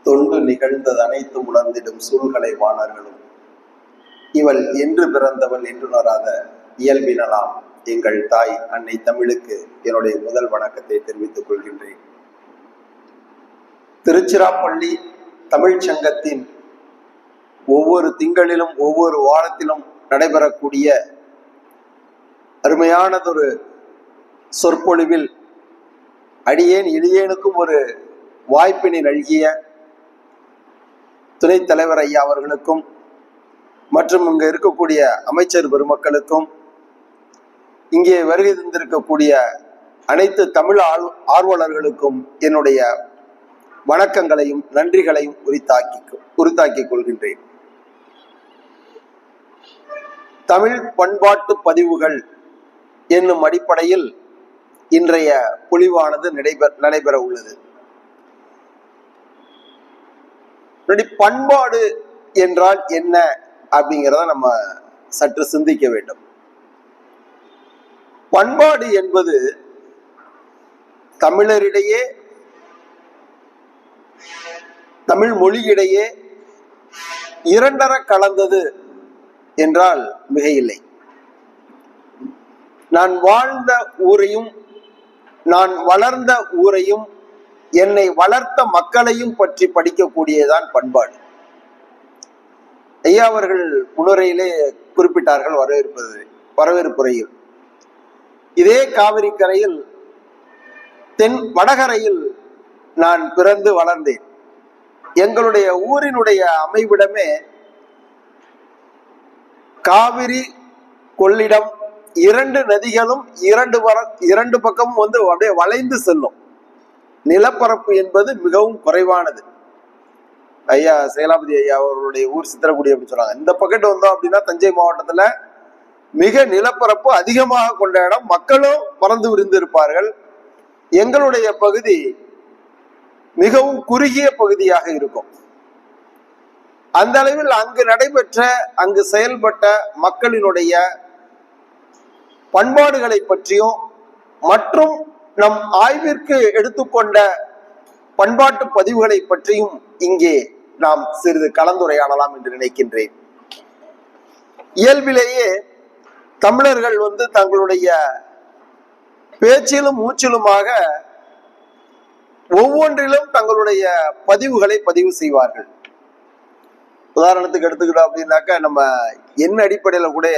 தொண்டு நிகழ்ந்தது அனைத்தும் உணர்ந்திடும் சூழ்களை வாணர்களும் இவள் என்று பிறந்தவள் என்றுணராத இயல்பினலாம் எங்கள் தாய் அன்னை தமிழுக்கு என்னுடைய முதல் வணக்கத்தை தெரிவித்துக் கொள்கின்றேன். திருச்சிராப்பள்ளி தமிழ்ச் சங்கத்தின் ஒவ்வொரு திங்களிலும் ஒவ்வொரு வாரத்திலும் நடைபெறக்கூடிய அருமையானதொரு சொற்பொழிவில் அடியேன் எளியேனுக்கும் ஒரு வாய்ப்பினை நல்கிய துணைத் தலைவர் ஐயா அவர்களுக்கும் மற்றும் இங்கு இருக்கக்கூடிய அமைச்சர் பெருமக்களுக்கும் இங்கே வருகை தந்திருக்கக்கூடிய அனைத்து தமிழ் ஆர்வலர்களுக்கும் என்னுடைய வணக்கங்களையும் நன்றிகளையும் உரித்தாக்கிக் கொள்கின்றேன். தமிழ் பண்பாட்டு பதிவுகள் என்னும் அடிப்படையில் இன்றைய பொழிவானது நடைபெற உள்ளது. பண்பாடு என்றால் என்ன அப்படிங்கிறத நம்ம சற்று சிந்திக்க வேண்டும். பண்பாடு என்பது தமிழரிடையே, தமிழ் மொழியிடையே இரண்டர கலந்தது என்றால் மிகையில்லை. நான் வாழ்ந்த ஊரையும் நான் வளர்ந்த ஊரையும் என்னை வளர்த்த மக்களையும் பற்றி படிக்கக்கூடியதான் பண்பாடு. ஐயா அவர்கள் முன்னுரையிலே குறிப்பிட்டார்கள் வரவேற்புரையில். இதே காவிரி கரையில் வடகரையில் நான் பிறந்து வளர்ந்தேன். எங்களுடைய ஊரினுடைய அமைவிடமே காவிரி கொள்ளிடம், இரண்டு நதிகளும் இரண்டு பக்கமும் அப்படியே வளைந்து செல்லும். நிலப்பரப்பு என்பது மிகவும் குறைவானது. ஐயா சேலாபதி ஐயா அவர்களுடைய ஊர் சித்திரக்குடி அப்படின்னு சொன்னாங்க. இந்த பக்கெட் வந்தோம் அப்படின்னா தஞ்சை மாவட்டத்துல மிக நிலப்பரப்பு அதிகமாக கொண்ட இடம், மக்களும் பறந்து விரிந்து இருப்பார்கள். எங்களுடைய பகுதி மிகவும் குறுகிய பகுதியாக இருக்கும். அந்த அளவில் அங்கு செயல்பட்ட மக்களினுடைய பண்பாடுகளை பற்றியும் மற்றும் நம் ஆய்விற்கு எடுத்துக்கொண்ட பண்பாட்டு பதிவுகளை பற்றியும் இங்கே நாம் சிறிது கலந்துரையாடலாம் என்று நினைக்கின்றேன். இயல்பிலேயே தமிழர்கள் தங்களுடைய பேச்சிலும் மூச்சிலுமாக ஒவ்வொன்றிலும் தங்களுடைய பதிவுகளை பதிவு செய்வார்கள். உதாரணத்துக்கு எடுத்துக்கிட்டோம் அப்படின்னாக்கா நம்ம என்ன அடிப்படையில கூட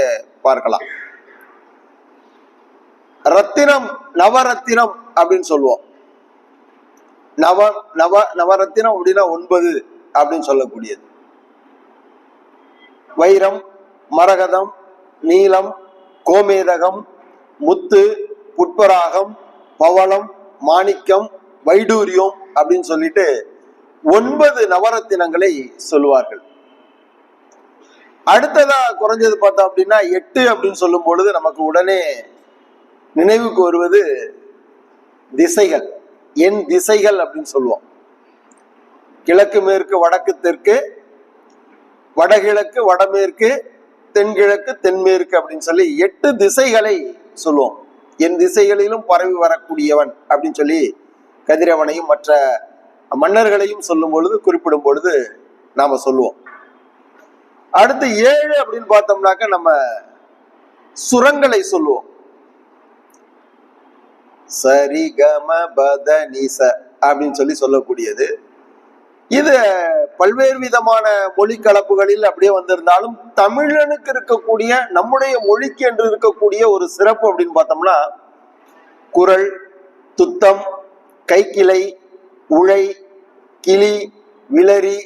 பார்க்கலாம். ரத்தினம், நவரத்தினம் அப்படின்னு சொல்லுவோம். நவரத்தினம் அப்படின்னா 9 அப்படின்னு சொல்லக்கூடியது. வைரம், மரகதம், நீலம், கோமேதகம், முத்து, புட்பராகம், பவளம், மாணிக்கம், வைடூரியம் அப்படின்னு சொல்லிட்டு 9 நவரத்தினங்களை சொல்லுவார்கள். அடுத்ததா குறைஞ்சது பார்த்தோம் அப்படின்னா 8 அப்படின்னு சொல்லும் பொழுது நமக்கு உடனே நினைவுக்கு வருவது திசைகள். என் திசைகள் அப்படின்னு சொல்லுவோம். கிழக்கு, மேற்கு, வடக்கு, தெற்கு, வடகிழக்கு, வடமேற்கு, தென்கிழக்கு, தென்மேற்கு அப்படின்னு சொல்லி 8 திசைகளை சொல்லுவோம். என் திசைகளிலும் பரவி வரக்கூடியவன் அப்படின்னு சொல்லி கதிரவனையும் மற்ற மன்னர்களையும் சொல்லும் பொழுது, குறிப்பிடும் பொழுது நாம சொல்லுவோம். அடுத்து 7 அப்படின்னு பார்த்தோம்னாக்க நம்ம சுரங்களை சொல்லுவோம். சரி கம பத நிச அப்படின்னு சொல்லக்கூடியது. இது பல்வேறு விதமான மொழி கலப்புகளில் அப்படியே வந்திருந்தாலும் தமிழனுக்கு இருக்கக்கூடிய, நம்முடைய மொழிக்கு என்று இருக்கக்கூடிய ஒரு சிறப்பு அப்படின்னு பார்த்தோம்னா குரல், துத்தம், கைக்கிளை, உழை, கிளி, விளரி,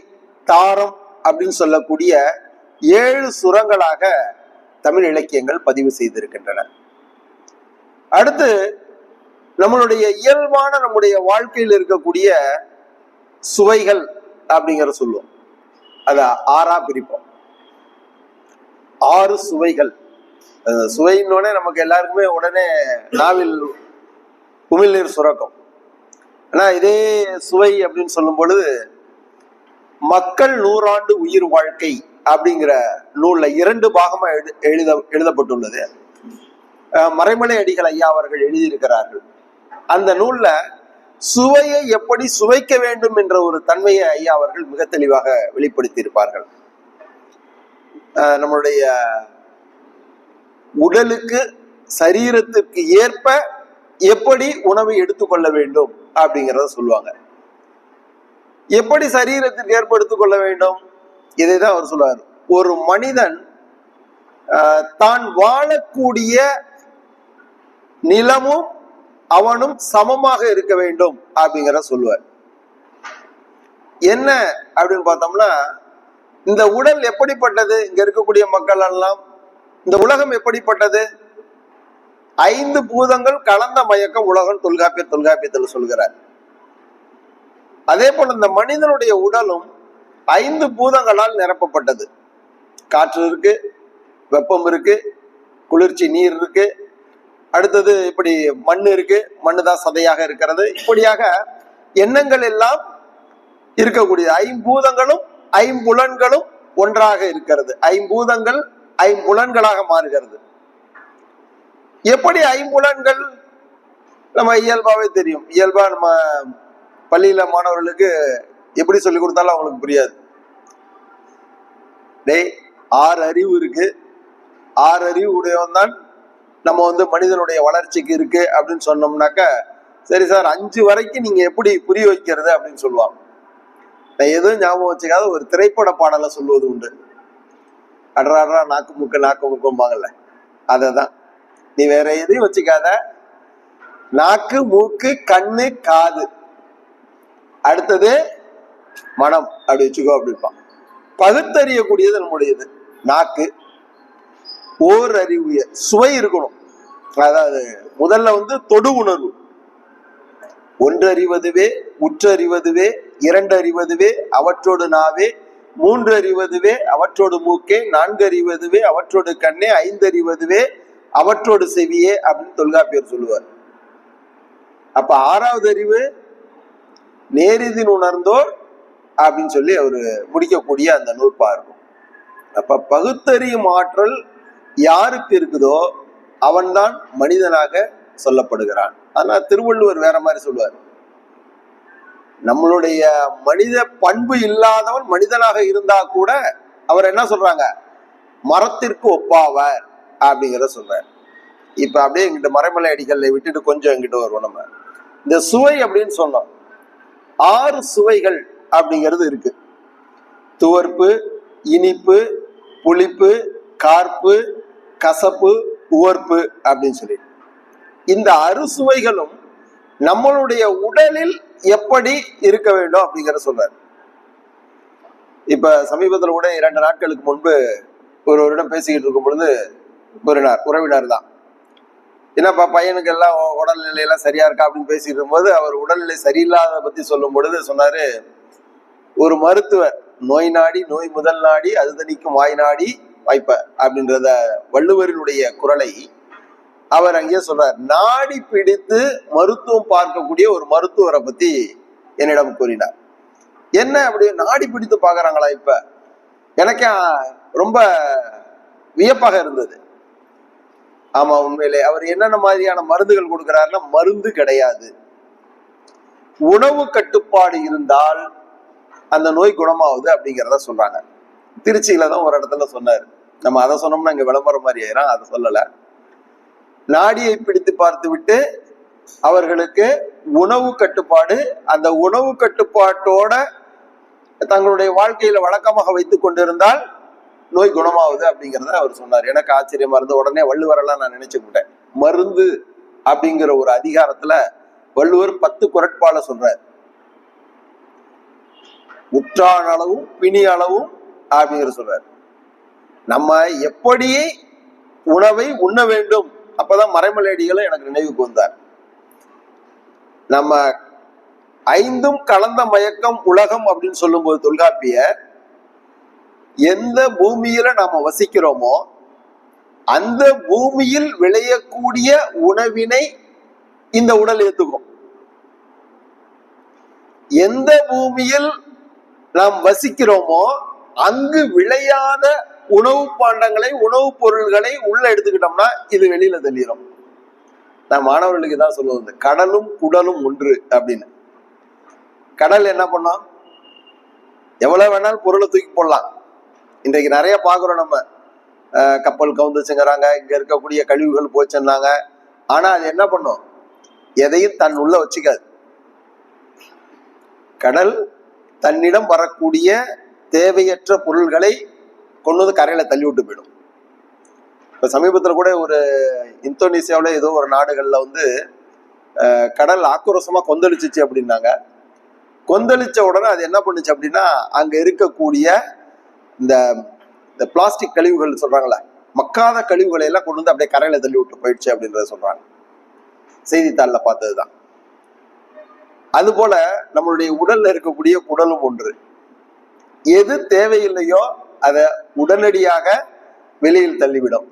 தாரம் அப்படின்னு சொல்லக்கூடிய 7 சுரங்களாக தமிழ் இலக்கியங்கள் பதிவு செய்திருக்கின்றன. அடுத்து நம்மளுடைய இயல்பான நம்முடைய வாழ்க்கையில் இருக்கக்கூடிய சுவைகள் அப்படிங்கிற சொல்லுவோம். அத 6ஆ பிரிப்போம். 6 சுவைகள். சுவைன்னோடனே நமக்கு எல்லாருக்குமே உடனே நாவில் உமிழ்நீர் சுரக்கும். ஆனா இதே சுவை அப்படின்னு சொல்லும் பொழுது மக்கள் 100 ஆண்டு உயிர் வாழ்க்கை அப்படிங்கிற நூல்ல 2 பாகமா எழுதப்பட்டுள்ளது. மறைமலை அடிகள் ஐயா அவர்கள் எழுதியிருக்கிறார்கள். அந்த நூல்ல சுவையை எப்படி சுவைக்க வேண்டும் என்ற ஒரு தன்மையை ஐயா அவர்கள் மிக தெளிவாக வெளிப்படுத்தி இருப்பார்கள். நம்மளுடைய உடலுக்கு சரீரத்திற்கு ஏற்ப எப்படி உணவை எடுத்துக்கொள்ள வேண்டும் அப்படிங்கிறத சொல்லுவாங்க. எப்படி சரீரத்திற்கு ஏற்ப எடுத்துக்கொள்ள வேண்டும் இதைதான் அவர் சொல்லுவார். ஒரு மனிதன் தான் வாழக்கூடிய நிலமும் அவனும் சமமாக இருக்க வேண்டும் அப்படிங்கிற சொல்லுவார். என்ன அப்படின்னு பார்த்தோம்னா, இந்த உடல் எப்படிப்பட்டது, இங்க இருக்கக்கூடிய மக்கள் எல்லாம் இந்த உலகம் எப்படிப்பட்டது, 5 பூதங்கள் கலந்த மயக்கம் உலகம் தொல்காப்பியத்தில் சொல்கிறார். அதே போல இந்த மனிதனுடைய உடலும் 5 பூதங்களால் நிரப்பப்பட்டது. காற்று இருக்கு, வெப்பம் இருக்கு, குளிர்ச்சி நீர் இருக்கு, அடுத்தது இப்படி மண் இருக்கு, மண்ணு தான் சதையாக இருக்கிறது. இப்படியாக எண்ணங்கள் எல்லாம் இருக்கக்கூடிய 5 பூதங்களும் 5 புலன்களும் ஒன்றாக இருக்கிறது. 5 பூதங்கள் 5 புலன்களாக மாறுகிறது. எப்படி 5 புலன்கள் நம்ம இயல்பாவே தெரியும். இயல்பா நம்ம பள்ளியில மாணவர்களுக்கு எப்படி சொல்லி கொடுத்தாலும் அவங்களுக்கு புரியாது. 6 அறிவு இருக்கு, 6 அறிவு உடையவன் தான் நம்ம மனிதனுடைய வளர்ச்சிக்கு இருக்கு அப்படின்னு சொன்னோம்னாக்க, சரி சார் 5 வரைக்கும் நீங்க எப்படி புரிய வைக்கிறது அப்படின்னு சொல்லுவாங்க. நான் எதுவும் ஞாபகம் வச்சுக்காத ஒரு திரைப்பட பாடலை சொல்லுவது உண்டு. அட்ரா நாக்கு முக்கும்பாங்கல்ல, அததான். நீ வேற எதையும் வச்சுக்காத, நாக்கு மூக்கு கண்ணு காது, அடுத்தது மனம் அப்படி வச்சுக்கோ அப்படிப்பான். பகுத்தறியக்கூடியது நம்முடையது நாக்கு. ஓர் அறிவு சுவை இருக்கணும். அதாவது முதல்ல தொடு உணர்வு. 1 அறிவதுவே, உற்றறிவதுவே, 2 அறிவதுவே, அவற்றோடு நாவே, 3 அறிவதுவே, அவற்றோடு மூக்கே, 4 அறிவதுவே, அவற்றோடு கண்ணே, 5 அறிவதுவே, அவற்றோடு செவியே அப்படின்னு தொல்காப்பியர் சொல்லுவார். அப்ப 6வது அறிவு நேரிதின் உணர்ந்தோர் அப்படின்னு சொல்லி அவரு முடிக்கக்கூடிய அந்த நூற்பா இருக்கும். அப்ப பகுத்தறியும் ஆற்றல் யாருக்கு இருக்குதோ அவன்தான் மனிதனாக சொல்லப்படுகிறான். ஆனா திருவள்ளுவர் வேற மாதிரி சொல்லுவார். நம்மளுடைய மனித பண்பு இல்லாதவன் மனிதனாக இருந்தா கூட அவர் என்ன சொல்றாங்க, மரத்திற்கு ஒப்பாவர் அப்படிங்கிற சொல்றார். இப்ப அப்படியே எங்கிட்ட மறைமலை அடிக்கல்ல விட்டுட்டு கொஞ்சம் எங்கிட்ட வருவோம். நம்ம இந்த சுவை அப்படின்னு சொன்னோம். 6 சுவைகள் அப்படிங்கிறது இருக்கு. துவர்ப்பு, இனிப்பு, புளிப்பு, கார்ப்பு, கசப்பு, உவர்ப்பு அப்படின்னு சொல்லி இந்த அறுசுவைகளும் நம்மளுடைய உடலில் எப்படி இருக்க வேண்டும் அப்படிங்கிற சொல்றாரு. இப்ப சமீபத்தில் கூட 2 நாட்களுக்கு முன்பு ஒருவரிடம் பேசிக்கிட்டு இருக்கும் பொழுது உறவினர் தான், என்னப்பா பையனுக்கு எல்லாம் உடல்நிலையெல்லாம் சரியா இருக்கா அப்படின்னு பேசிட்டு இருக்கும்போது அவர் உடல்நிலை சரியில்லாத பத்தி சொல்லும் பொழுது சொன்னாரு, ஒரு மருத்துவர் நோய் நாடி நோய் முதல் நாடி அது தணிக்கும் வாய் நாடி வாய்ப்ப அப்படின்றத வள்ளுவரினுடைய குரலை அவர் அங்கே சொல்றார். நாடி பிடித்து மருத்துவம் பார்க்கக்கூடிய ஒரு மருத்துவரை பத்தி என்னிடம் கூறினார். என்ன அப்படி நாடி பிடித்து பாக்குறாங்களா? இப்ப எனக்கு ரொம்ப வியப்பாக இருந்தது. ஆமா, உண்மையிலே அவர் என்னென்ன மாதிரியான மருந்துகள் கொடுக்கிறாருன்னா, மருந்து கிடையாது, உணவு கட்டுப்பாடு இருந்தால் அந்த நோய் குணமாகுது அப்படிங்கிறத சொல்றாங்க. திருச்சியில தான் ஒரு இடத்துல சொன்னாரு. நம்ம அதை சொன்னோம்னா இங்க விளம்பரம் மாதிரி ஆயிரும், அதை சொல்லல. நாடியை பிடித்து பார்த்து விட்டு அவர்களுக்கு உணவு கட்டுப்பாடு, அந்த உணவு கட்டுப்பாட்டோட தங்களுடைய வாழ்க்கையில வழக்கமாக வைத்துக் கொண்டிருந்தால் நோய் குணமாகுது அப்படிங்கிறத அவர் சொன்னார். எனக்கு ஆச்சரியமா இருந்து உடனே வள்ளுவரெல்லாம் நான் நினைச்சுக்கிட்டேன். மருந்து அப்படிங்கிற ஒரு அதிகாரத்துல வள்ளுவர் 10 குறட்பால சொல்றார். உற்றான் அளவும் பிணி அளவும் அப்படிங்கிற சொல்றார். நம்ம எப்படி உணவை உண்ண வேண்டும், அப்பதான் மறைமலையடிகளும் எனக்கு நினைவுக்கு வந்தார். நம்ம 5ம் கலந்த மயக்கம் உலகம் அப்படின்னு சொல்லும் போது தொல்காப்பிய எந்த பூமியில நாம வசிக்கிறோமோ அந்த பூமியில் விளையக்கூடிய உணவினை இந்த உடல் ஏத்துக்கும். எந்த பூமியில் நாம் வசிக்கிறோமோ அங்கு விளையாத உணவு பாண்டங்களை உணவுப் பொருள்களை உள்ள எடுத்துக்கிட்டோம்னா இது வெளியில தள்ளிடும். நான் மாணவர்களுக்கு தான் சொல்லுவது, கடலும் குடலும் ஒன்று அப்படின்னு. கடல் என்ன பண்ணோம், எவ்வளவு வேணாலும் பொருளை தூக்கி போடலாம். இன்றைக்கு நிறைய பாக்குறோம் நம்ம, கப்பல் கவுந்துச்சுங்கிறாங்க, இங்க இருக்கக்கூடிய கழிவுகள் போச்சுன்னாங்க. ஆனா அது என்ன பண்ணும், எதையும் தன் உள்ள வச்சுக்காது. கடல் தன்னிடம் வரக்கூடிய தேவையற்ற பொருள்களை கொண்டு வந்து கரையில தள்ளி விட்டு போயிடும். இப்ப சமீபத்துல கூட ஒரு இந்தோனேசியாவில ஏதோ ஒரு நாடுகள்ல வந்து கடல் ஆக்ரோஷமா கொந்தளிச்சிச்சு அப்படின்னாங்க. கொந்தளிச்ச உடனே அது என்ன பண்ணுச்சு அப்படின்னா, அங்க இருக்கக்கூடிய இந்த பிளாஸ்டிக் கழிவுகள் சொல்றாங்களே, மக்காத கழிவுகளை எல்லாம் கொண்டு வந்து அப்படியே கரையில தள்ளி விட்டு போயிடுச்சு அப்படின்றத சொல்றாங்க. செய்தித்தாள்ல பார்த்ததுதான். அது போல நம்மளுடைய உடல்ல இருக்கக்கூடிய குடலும் ஒன்று. எது தேவையில்லையோ அதை உடனடியாக வெளியில் தள்ளிவிடும்.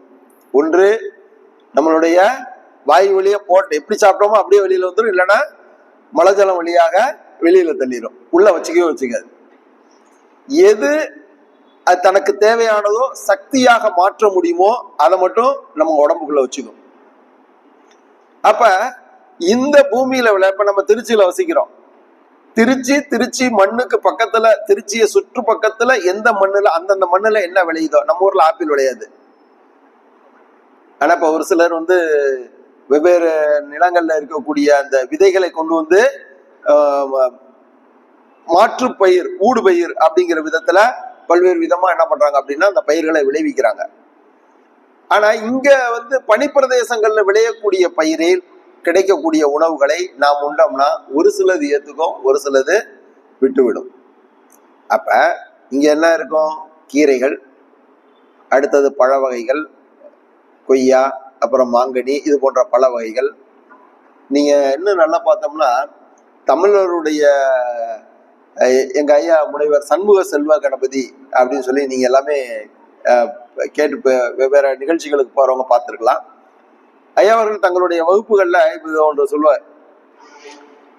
ஒன்று நம்மளுடைய வாயு வழியா போட்டு எப்படி சாப்பிட்டோமோ அப்படியே வெளியில வந்துடும், இல்லைன்னா மலஜலம் வழியாக வெளியில தள்ளிடும், உள்ள வச்சுக்கவே வச்சுக்காது. எது அது தனக்கு தேவையானதோ சக்தியாக மாற்ற முடியுமோ அதை மட்டும் நம்ம உடம்புக்குள்ள வச்சுக்கும். அப்ப இந்த பூமியில இப்ப நம்ம திருச்சியில வசிக்கிறோம். திருச்சி மண்ணுக்கு பக்கத்துல, திருச்சியை சுற்று பக்கத்துல எந்த மண்ணுல, அந்தந்த மண்ணுல என்ன விளையுதோ, நம்ம ஊர்ல ஆப்பிள் விளையாது. ஆனா இப்ப ஒரு சிலர் வந்து வெவ்வேறு நிலங்கள்ல இருக்கக்கூடிய அந்த விதைகளை கொண்டு வந்து மாற்று பயிர், ஊடு பயிர் அப்படிங்கிற விதத்துல பல்வேறு விதமா என்ன பண்றாங்க அப்படின்னா அந்த பயிர்களை விளைவிக்கிறாங்க. ஆனா இங்க வந்து பனிப்பிரதேசங்கள்ல விளையக்கூடிய பயிரில் கிடைக்கக்கூடிய உணவுகளை நாம் உண்டோம்னா ஒரு சிலது ஏத்துக்கும், ஒரு சிலது விட்டுவிடும். அப்ப இங்க என்ன இருக்கும், கீரைகள், அடுத்தது பழ வகைகள், கொய்யா, அப்புறம் மாங்கனி, இது போன்ற பழ வகைகள். நீங்க இன்னும் நல்லா பார்த்தோம்னா தமிழருடைய எங்க ஐயா முனைவர் சண்முக செல்வ கணபதி அப்படின்னு சொல்லி நீங்க எல்லாமே கேட்டு வெவ்வேறு நிகழ்ச்சிகளுக்கு போறவங்க பார்த்துருக்கலாம். ஐயா அவர்கள் தங்களுடைய வகுப்புகள்ல இது ஒன்று சொல்லுவார்,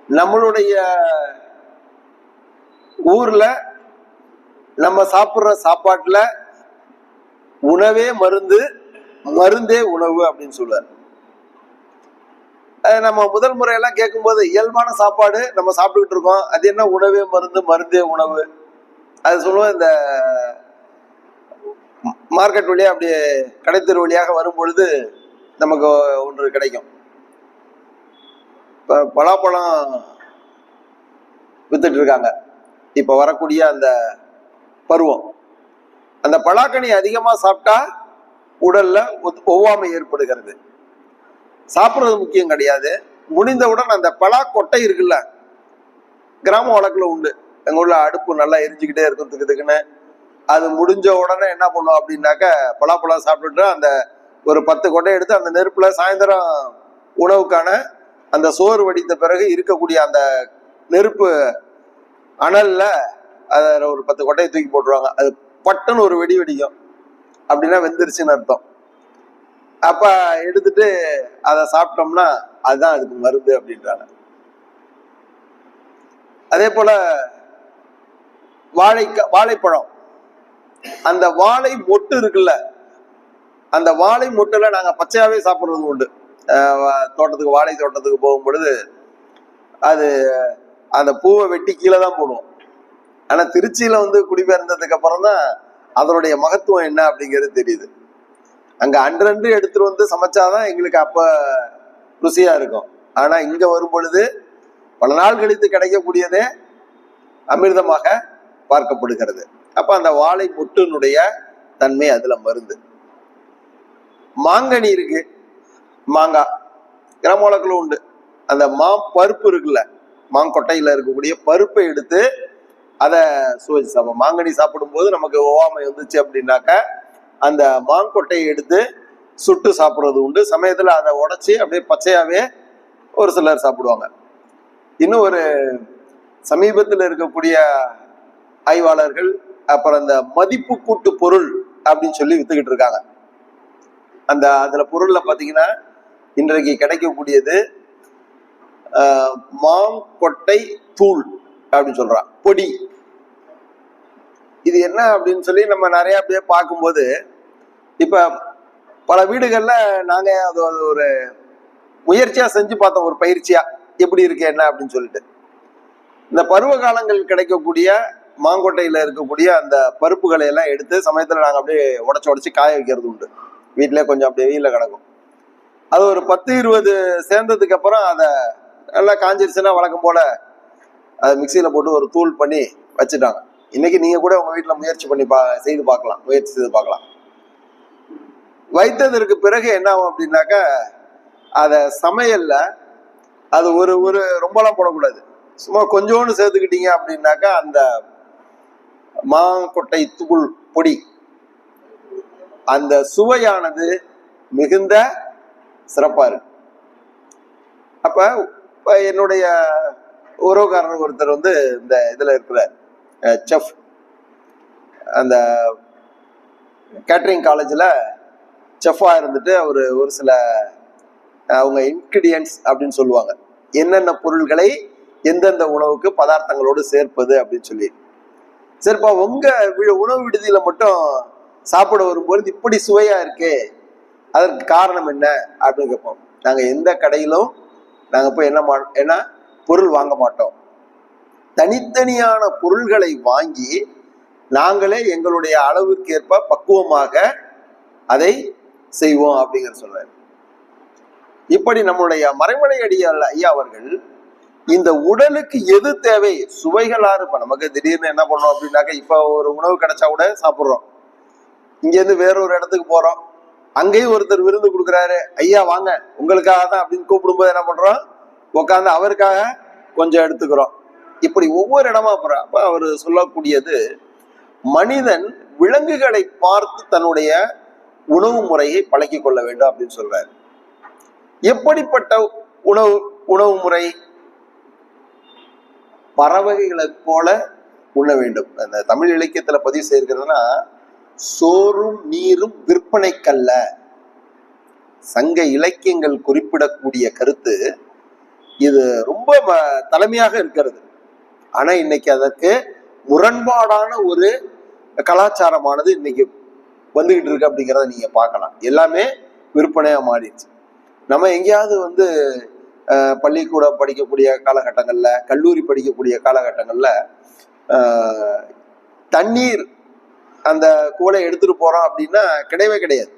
நம்மளுடைய ஊர்ல நம்ம சாப்பிட்ற சாப்பாட்டுல உணவே மருந்து, மருந்தே உணவு அப்படின்னு சொல்லுவார். நம்ம முதல் முறையெல்லாம் கேட்கும்போது இயல்பான சாப்பாடு நம்ம சாப்பிட்டுக்கிட்டு இருக்கோம், அது என்ன உணவே மருந்து, மருந்தே உணவு. அது சொல்லுவோம், இந்த மார்க்கெட் வழியா அப்படியே கடைத்தெரு வழியாக வரும் பொழுது நமக்கு ஒன்று கிடைக்கும். இப்ப பலாப்பழம் வித்துட்டு இருக்காங்க, இப்ப வரக்கூடிய அந்த பருவம். அந்த பலாக்கனி அதிகமா சாப்பிட்டா உடல்ல ஒவ்வாமை ஏற்படுகிறது. சாப்பிட்றது முக்கியம் கிடையாது, முடிந்தவுடன் அந்த பலா கொட்டை இருக்குல்ல, கிராம வழக்குல உண்டு, எங்க ஊர்ல அடுப்பு நல்லா எரிஞ்சுக்கிட்டே இருக்கும் திக்குன்னு. அது முடிஞ்ச உடனே என்ன பண்ணுவோம் அப்படின்னாக்க, பலாப்பழம் சாப்பிட்டுட்டு அந்த ஒரு 10 கொட்டை எடுத்து அந்த நெருப்புல சாயந்தரம் உணவுக்கான அந்த சோறு வடித்த பிறகு இருக்கக்கூடிய அந்த நெருப்பு அனல்ல அதை ஒரு 10 கொட்டையை தூக்கி போட்டுருவாங்க. அது பட்டுன்னு ஒரு வெடி வெடிக்கும், அப்படின்னா வெந்துருச்சுன்னு அர்த்தம். அப்ப எடுத்துட்டு அதை சாப்பிட்டோம்னா அதுதான் அதுக்கு மருந்து அப்படின்றாங்க. அதே போல வாழைப்பழம், அந்த வாழை மொட்டு இருக்குல்ல, அந்த வாழை மொட்டுல நாங்க பச்சையாவே சாப்பிட்றது உண்டு. தோட்டத்துக்கு, வாழை தோட்டத்துக்கு போகும் பொழுது அது அந்த பூவை வெட்டி கீழே தான் போடுவோம். ஆனா திருச்சியில வந்து குடிபெயர்ந்ததுக்கு அப்புறம் தான் அதனுடைய மகத்துவம் என்ன அப்படிங்கிறது தெரியுது. அங்க அன்றன்று எடுத்துட்டு வந்து சமைச்சாதான் எங்களுக்கு அப்ப ருசியா இருக்கும். ஆனா இங்க வரும் பொழுது பல நாள் கழித்து கிடைக்கக்கூடியதே அமிர்தமாக பார்க்கப்படுகிறது. அப்ப அந்த வாழை முட்டினுடைய தன்மை அதுல மருந்து. மாங்கனி இருக்கு, மாங்காய் கிராம வழக்குல உண்டு. அந்த பருப்பு இருக்குல்ல, மாங்கொட்டையில இருக்கக்கூடிய பருப்பை எடுத்து அதை சுவைச்சு சாப்பிடும். மாங்கனி சாப்பிடும் போது நமக்கு ஒவ்வாமை வந்துச்சு அப்படின்னாக்க அந்த மாங்கொட்டையை எடுத்து சுட்டு சாப்பிட்றது உண்டு. சமயத்துல அதை உடைச்சி அப்படியே பச்சையாவே ஒரு சிலர் சாப்பிடுவாங்க. இன்னும் ஒரு சமீபத்தில் இருக்கக்கூடிய ஆய்வாளர்கள் அப்புறம் இந்த மதிப்பு கூட்டு பொருள் அப்படின்னு சொல்லி வித்துக்கிட்டு இருக்காங்க. அதுல பொருள்ல பாத்தீங்கன்னா இன்றைக்கு கிடைக்கக்கூடியது மாங்கொட்டை தூள் அப்படின்னு சொல்றான், பொடி. இது என்ன அப்படின்னு சொல்லி நம்ம நிறைய அப்படியே பார்க்கும்போது, இப்ப பல வீடுகள்ல நாங்க அது ஒரு முயற்சியா செஞ்சு பார்த்தோம், ஒரு பயிற்சியா எப்படி இருக்கு என்ன அப்படின்னு சொல்லிட்டு. இந்த பருவ காலங்கள் கிடைக்கக்கூடிய மாங்கொட்டையில இருக்கக்கூடிய அந்த பருப்புகளை எல்லாம் எடுத்து சமயத்துல நாங்க அப்படியே உடச்சு காய வைக்கிறது உண்டு. வீட்டிலே கொஞ்சம் அப்படியே வெயில கிடக்கும். அது ஒரு 10-20 சேர்ந்ததுக்கு அப்புறம் அதை நல்லா காஞ்சிருச்சுன்னா வழக்கம் போல அதை மிக்சியில போட்டு ஒரு தூள் பண்ணி வச்சுட்டாங்க. இன்னைக்கு நீங்க கூட உங்க வீட்டுல முயற்சி பண்ணி செய்து பார்க்கலாம், முயற்சி செய்து பார்க்கலாம். வைத்ததற்கு பிறகு என்ன ஆகும் அப்படின்னாக்கா, அத சமையல்ல அது ஒரு ரொம்பலாம் போடக்கூடாது, சும்மா கொஞ்சோண்டு சேர்த்துக்கிட்டீங்க அப்படின்னாக்கா அந்த மாங்கொட்டை தூள் பொடி அந்த சுவையானது மிகுந்த சிறப்பா இருக்கு. அப்ப என்னுடைய உறவுக்காரர் ஒருத்தர் வந்து இந்த இதுல இருக்கிற செஃப், அந்த கேட்டரிங் காலேஜ்ல செஃபா இருந்துட்டு அவரு ஒரு சில அவங்க இன்கிரிடியன்ட்ஸ் அப்படின்னு சொல்லுவாங்க, என்னென்ன பொருள்களை எந்தெந்த உணவுக்கு பதார்த்தங்களோடு சேர்ப்பது அப்படின்னு சொல்லி. சரிப்பா, உங்க உணவு விடுதியில மட்டும் சாப்பிட வரும்போது இப்படி சுவையா இருக்கு, அதற்கு காரணம் என்ன அப்படின்னு கேட்போம். நாங்க எந்த கடையிலும் நாங்க போய் என்ன பொருள் வாங்க மாட்டோம், தனித்தனியான பொருள்களை வாங்கி நாங்களே எங்களுடைய அளவுக்கு ஏற்ப பக்குவமாக அதை செய்வோம் அப்படிங்கிற சொல்றாரு. இப்படி நம்முடைய மறைமலை அடியார் ஐயா அவர்கள் இந்த உடலுக்கு எது தேவை சுவைகளாரு. இப்ப நமக்கு திடீர்னு என்ன பண்ணோம் அப்படின்னாக்க, இப்ப ஒரு உணவு கிடைச்சா கூட சாப்பிடுறோம், இங்க இருந்து வேறொரு இடத்துக்கு போறோம், அங்கேயும் ஒருத்தர் விருந்து கொடுக்குறாரு, ஐயா வாங்க உங்களுக்காக தான் அப்படின்னு கூப்பிடும்போது என்ன பண்றோம், உட்காந்து அவருக்காக கொஞ்சம் எடுத்துக்கிறோம். இப்படி ஒவ்வொரு இடமா போறோம். அப்ப அவர் சொல்லக்கூடியது, மனிதன் விலங்குகளை பார்த்து தன்னுடைய உணவு முறையை பழக்கி கொள்ள வேண்டும் அப்படின்னு சொல்றாரு. எப்படிப்பட்ட உணவு முறை? பறவைகளை போல உண்ண வேண்டும். அந்த தமிழ் இலக்கியத்துல பதிவு செய்கிறதுனா, சோறும் நீரும் விற்பனைக்கல்ல. சங்க இலக்கியங்கள் குறிப்பிடக்கூடிய கருத்து இது ரொம்ப தலைமையாக இருக்கிறது. ஆனா இன்னைக்கு அதற்கு முரண்பாடான ஒரு கலாச்சாரமானது இன்னைக்கு வந்துகிட்டு இருக்கு அப்படிங்கிறத நீங்க பார்க்கலாம். எல்லாமே விற்பனையா மாறிடுச்சு. நம்ம எங்கேயாவது வந்து பள்ளிக்கூடம் படிக்கக்கூடிய காலகட்டங்கள்ல, கல்லூரி படிக்கக்கூடிய காலகட்டங்கள்ல தண்ணீர் அந்த கூடை எடுத்துட்டு போறோம் அப்படின்னா கிடையவே கிடையாது.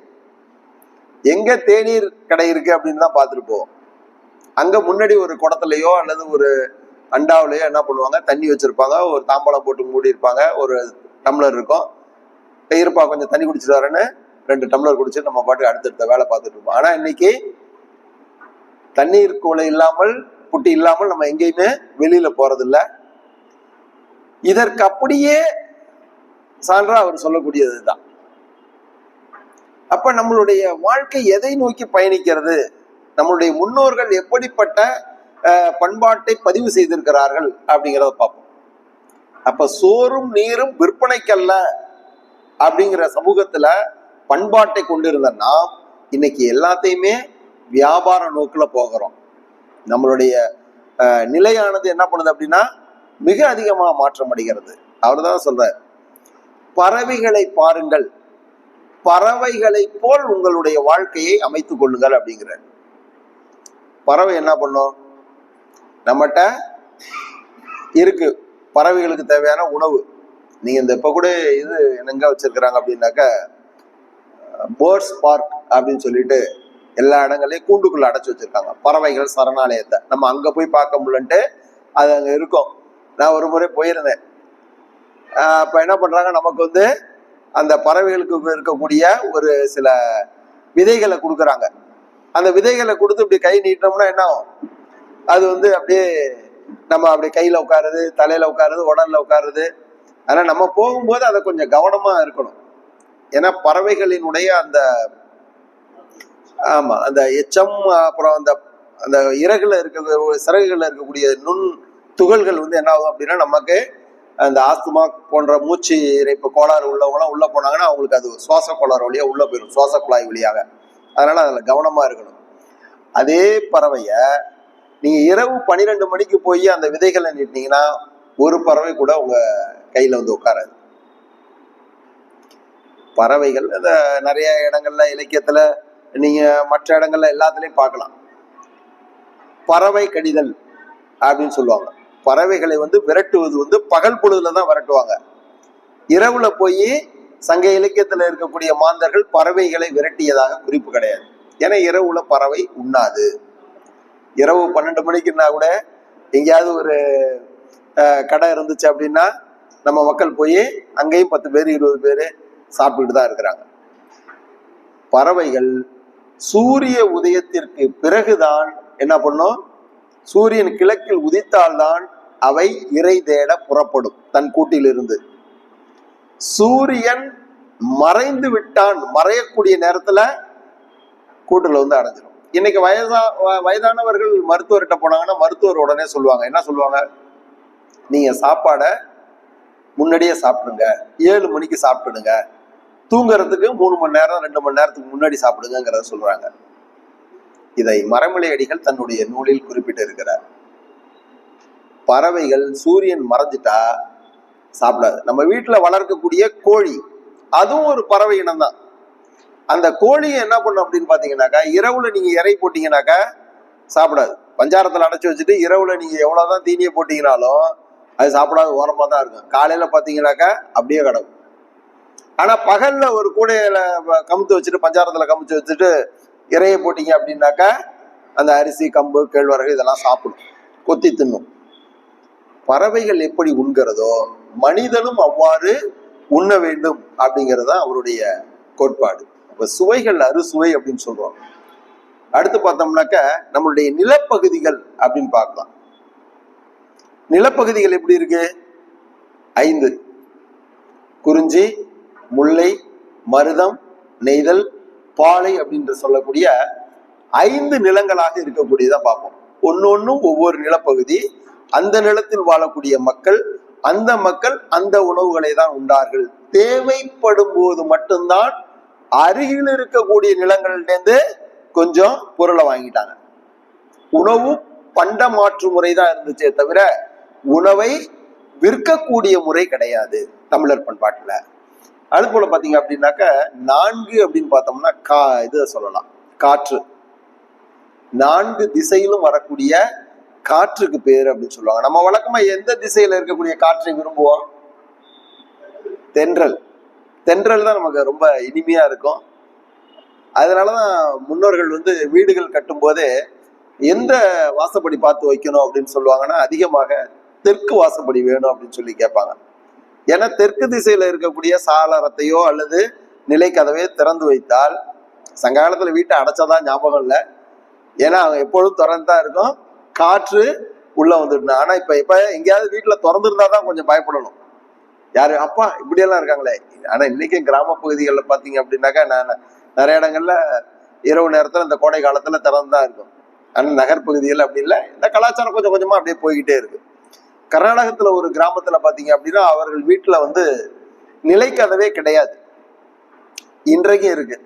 எங்க தேநீர் கடை இருக்கு அப்படின்னு தான் பார்த்துட்டு போவோம். அங்க முன்னாடி ஒரு குடத்துலயோ அல்லது ஒரு அண்டாவிலையோ என்ன பண்ணுவாங்க, தண்ணி வச்சிருப்பாங்க, ஒரு தாம்பாளம் போட்டு மூடி இருப்பாங்க, ஒரு டம்ளர் இருக்கும், இருப்பா கொஞ்சம் தண்ணி குடிச்சிட்டு வரேன்னு 2 டம்ளர் குடிச்சு நம்ம பாட்டு அடுத்தடுத்த வேலை பார்த்துட்டு இருப்போம். ஆனா இன்னைக்கு தண்ணீர் கூடை இல்லாமல், புட்டி இல்லாமல் நம்ம எங்கேயுமே வெளியில போறது இல்லை. இதற்கு அப்படியே சான்றா அவர் சொல்லக்கூடியதுதான். அப்ப நம்மளுடைய வாழ்க்கை எதை நோக்கி பயணிக்கிறது, நம்மளுடைய முன்னோர்கள் எப்படிப்பட்ட பண்பாட்டை பதிவு செய்திருக்கிறார்கள் அப்படிங்கிறத பார்ப்போம். அப்ப சோறும் நீரும் விற்பனைக்கல்ல அப்படிங்கிற சமூகத்துல பண்பாட்டை கொண்டிருந்த நாம் இன்னைக்கு எல்லாத்தையுமே வியாபார நோக்குல போகிறோம். நம்மளுடைய நிலையானது என்ன பண்ணுது அப்படின்னா மிக அதிகமா மாற்றம் அடைகிறது. அவர்தான் சொல்றார், பறவைகளை பாருங்கள், பறவைகளை போல் உங்களுடைய வாழ்க்கையை அமைத்துக் கொள்ளுங்கள் அப்படிங்கிறார். பறவை என்ன பண்ணும், நம்மகிட்ட இருக்கு பறவைகளுக்கு தேவையான உணவு. நீங்க இந்த இப்ப கூட இது எங்க வச்சிருக்கிறாங்க அப்படின்னாக்க, பேர்ட்ஸ் பார்க் அப்படின்னு சொல்லிட்டு எல்லா இடங்களையும் கூண்டுக்குள்ள அடைச்சு வச்சிருக்காங்க பறவைகள் சரணாலயத்தை. நம்ம அங்க போய் பார்க்க முடியலன்ட்டு அது அங்க இருக்கும். நான் ஒரு முறை போயிருந்தேன். அப்ப என்ன பண்றாங்க, நமக்கு வந்து அந்த பறவைகளுக்கு இருக்கக்கூடிய ஒரு சில விதைகளை கொடுக்குறாங்க. அந்த விதைகளை கொடுத்து இப்படி கை நீட்டோம்னா என்ன ஆகும், அது வந்து அப்படியே நம்ம அப்படியே கையில உட்காருது, தலையில உட்காருது, உடல்ல உட்காருது. ஆனா நம்ம போகும்போது அதை கொஞ்சம் கவனமா இருக்கணும். ஏன்னா பறவைகளினுடைய அந்த அந்த எச்சம், அப்புறம் அந்த அந்த இறகுல இருக்க சிறகுகள்ல இருக்கக்கூடிய நுண் துகள்கள் வந்து என்ன ஆகும் அப்படின்னா, நமக்கு அந்த ஆஸ்துமா போன்ற மூச்சு இறைப்பு கோளாறு உள்ளவங்களாம் உள்ள போனாங்கன்னா அவங்களுக்கு அது சுவாச கோளாறு வழியா உள்ள போயிடும், சுவாச குழாய் வழியாக. அதனால அதுல கவனமா இருக்கணும். அதே பறவைய நீங்க இரவு 12 மணிக்கு போய் அந்த விதைகளை நீட்டினீங்கன்னா ஒரு பறவை கூட உங்க கையில வந்து உட்காராது. பறவைகள் நிறைய இடங்கள்ல இலக்கியத்துல நீங்க மற்ற இடங்கள்ல எல்லாத்துலயும் பார்க்கலாம். பறவை கடிதல் அப்படின்னு சொல்லுவாங்க. பறவைகளை வந்து விரட்டுவது வந்து பகல் பொழுதுல தான் விரட்டுவாங்க. இரவுல போய் சங்க இலக்கியத்துல இருக்கக்கூடிய மாந்தர்கள் பறவைகளை விரட்டியதாக குறிப்பு கிடையாது. ஏன்னா இரவுல பறவை உண்ணாது. இரவு 12 மணிக்குன்னா கூட எங்கேயாவது ஒரு கடை இருந்துச்சு அப்படின்னா நம்ம மக்கள் போய் அங்கேயும் 10 பேர் 20 பேர் சாப்பிட்டுட்டு தான் இருக்கிறாங்க. பறவைகள் சூரிய உதயத்திற்கு பிறகுதான் என்ன பண்ணும்? சூரியன் கிழக்கில் உதித்தால்தான் அவை இறை தேட புறப்படும் தன் கூட்டிலிருந்து. சூரியன் மறைந்து விட்டான், மறையக்கூடிய நேரத்துல கூட்டுல வந்து அடைஞ்சிடும். இன்னைக்கு வயதானவர்கள் மருத்துவர்கிட்ட போனாங்கன்னா மருத்துவர் உடனே சொல்லுவாங்க, என்ன சொல்லுவாங்க? நீங்க சாப்பாடை முன்னாடியே சாப்பிடுங்க, 7 மணிக்கு சாப்பிடுங்க, தூங்குறதுக்கு 3 மணி நேரம் 2 மணி நேரத்துக்கு முன்னாடி சாப்பிடுங்கிறத சொல்றாங்க. இதை மறைமலை அடிகள் தன்னுடைய நூலில் குறிப்பிட்டு இருக்கிறார். பறவைகள் சூரியன் மறைஞ்சிட்டா சாப்பிடாது. நம்ம வீட்டுல வளர்க்கக்கூடிய கோழி, அதுவும் ஒரு பறவை இனம் தான். அந்த கோழியை என்ன பண்ணும் அப்படின்னு பாத்தீங்கன்னாக்கா, இரவுல நீங்க இறை போட்டீங்கன்னாக்கா சாப்பிடாது. பஞ்சாரத்துல அடைச்சி வச்சுட்டு இரவுல நீங்க எவ்வளவுதான் தீனியை போட்டீங்கன்னாலும் அது சாப்பிடாது, ஓரமா தான் இருக்கும். காலையில பாத்தீங்கன்னாக்கா அப்படியே கிடக்கும். ஆனா பகல்ல ஒரு கூடையில கமுத்து வச்சுட்டு, பஞ்சாரத்துல கமுத்து வச்சுட்டு இறைய போட்டீங்க அப்படின்னாக்கா அந்த அரிசி, கம்பு, கேழ்வரகு இதெல்லாம் சாப்பிடும், கொத்தி தின்னும். பறவைகள் எப்படி உண்கிறதோ மனிதனும் அவ்வாறு உண்ண வேண்டும் அப்படிங்கிறது தான் அவருடைய கோட்பாடு. இப்ப சுவைகள் அறுசுவை அப்படின்னு சொல்றோம். அடுத்து பார்த்தோம்னாக்க நம்மளுடைய நிலப்பகுதிகள் அப்படின்னு பார்க்கலாம். நிலப்பகுதிகள் எப்படி இருக்கு? 5: குறிஞ்சி, முல்லை, மருதம், நெய்தல், பாலை அப்படின்னு சொல்லக்கூடிய 5 நிலங்களாக இருக்கக்கூடியதா பார்ப்போம். ஒன்னொன்னும் ஒவ்வொரு நிலப்பகுதி. அந்த நிலத்தில் வாழக்கூடிய மக்கள், அந்த மக்கள் அந்த உணவுகளை தான் உண்டார்கள். தேவைப்படும் போது மட்டும்தான் அருகில் இருக்கக்கூடிய நிலங்கள்லேருந்து கொஞ்சம் பொருளை வாங்கிட்டாங்க. உணவு பண்ட மாற்று முறை தான் இருந்துச்சே தவிர உணவை விற்கக்கூடிய முறை கிடையாது தமிழர் பண்பாட்டுல. அது போல பாத்தீங்க அப்படின்னாக்க 4 அப்படின்னு பார்த்தோம்னா இது சொல்லலாம், காற்று. 4 திசையிலும் வரக்கூடிய காற்றுக்கு பேர் அப்படின்னு சொல்லுவாங்க. நம்ம வழக்கமா எந்த திசையில இருக்கக்கூடிய காற்றை விரும்புவோம்? தென்றல். தென்றல் தான் நமக்கு ரொம்ப இனிமையா இருக்கும். அதனாலதான் முன்னோர்கள் வந்து வீடுகள் கட்டும் போதே எந்த வாசப்படி பார்த்து வைக்கணும் அப்படின்னு சொல்லுவாங்கன்னா, அதிகமாக தெற்கு வாசப்படி வேணும் அப்படின்னு சொல்லி கேட்பாங்க. ஏன்னா தெற்கு திசையில இருக்கக்கூடிய சாளரத்தையோ அல்லது நிலைக்கதவையோ திறந்து வைத்தால், சங்க காலத்துல வீட்டை அடைச்சாதான் ஞாபகம் இல்லை, ஏன்னா அவங்க எப்பொழுதும் திறந்து தான் இருக்கும், காற்று உள்ள வந்துட்டு. ஆனா இப்ப எங்கேயாவது வீட்டுல திறந்துருந்தா தான் கொஞ்சம் பயப்படணும். யாரு அப்பா இப்படியெல்லாம் இருக்காங்களே. ஆனா இன்னைக்கு கிராம பகுதிகளில் பாத்தீங்க அப்படின்னாக்கா, நான் நிறைய இடங்கள்ல இரவு நேரத்துல இந்த கோடை காலத்துல திறந்துதான் இருக்கும். ஆனா நகர்பகுதிகள் அப்படி இல்லை. இந்த கலாச்சாரம் கொஞ்சம் கொஞ்சமா அப்படியே போய்கிட்டே இருக்கு. கர்நாடகத்துல ஒரு கிராமத்துல பாத்தீங்க அப்படின்னா அவர்கள் வீட்டுல வந்து நிலைக்கதவே கிடையாது, இன்றைக்கும் இருக்கு.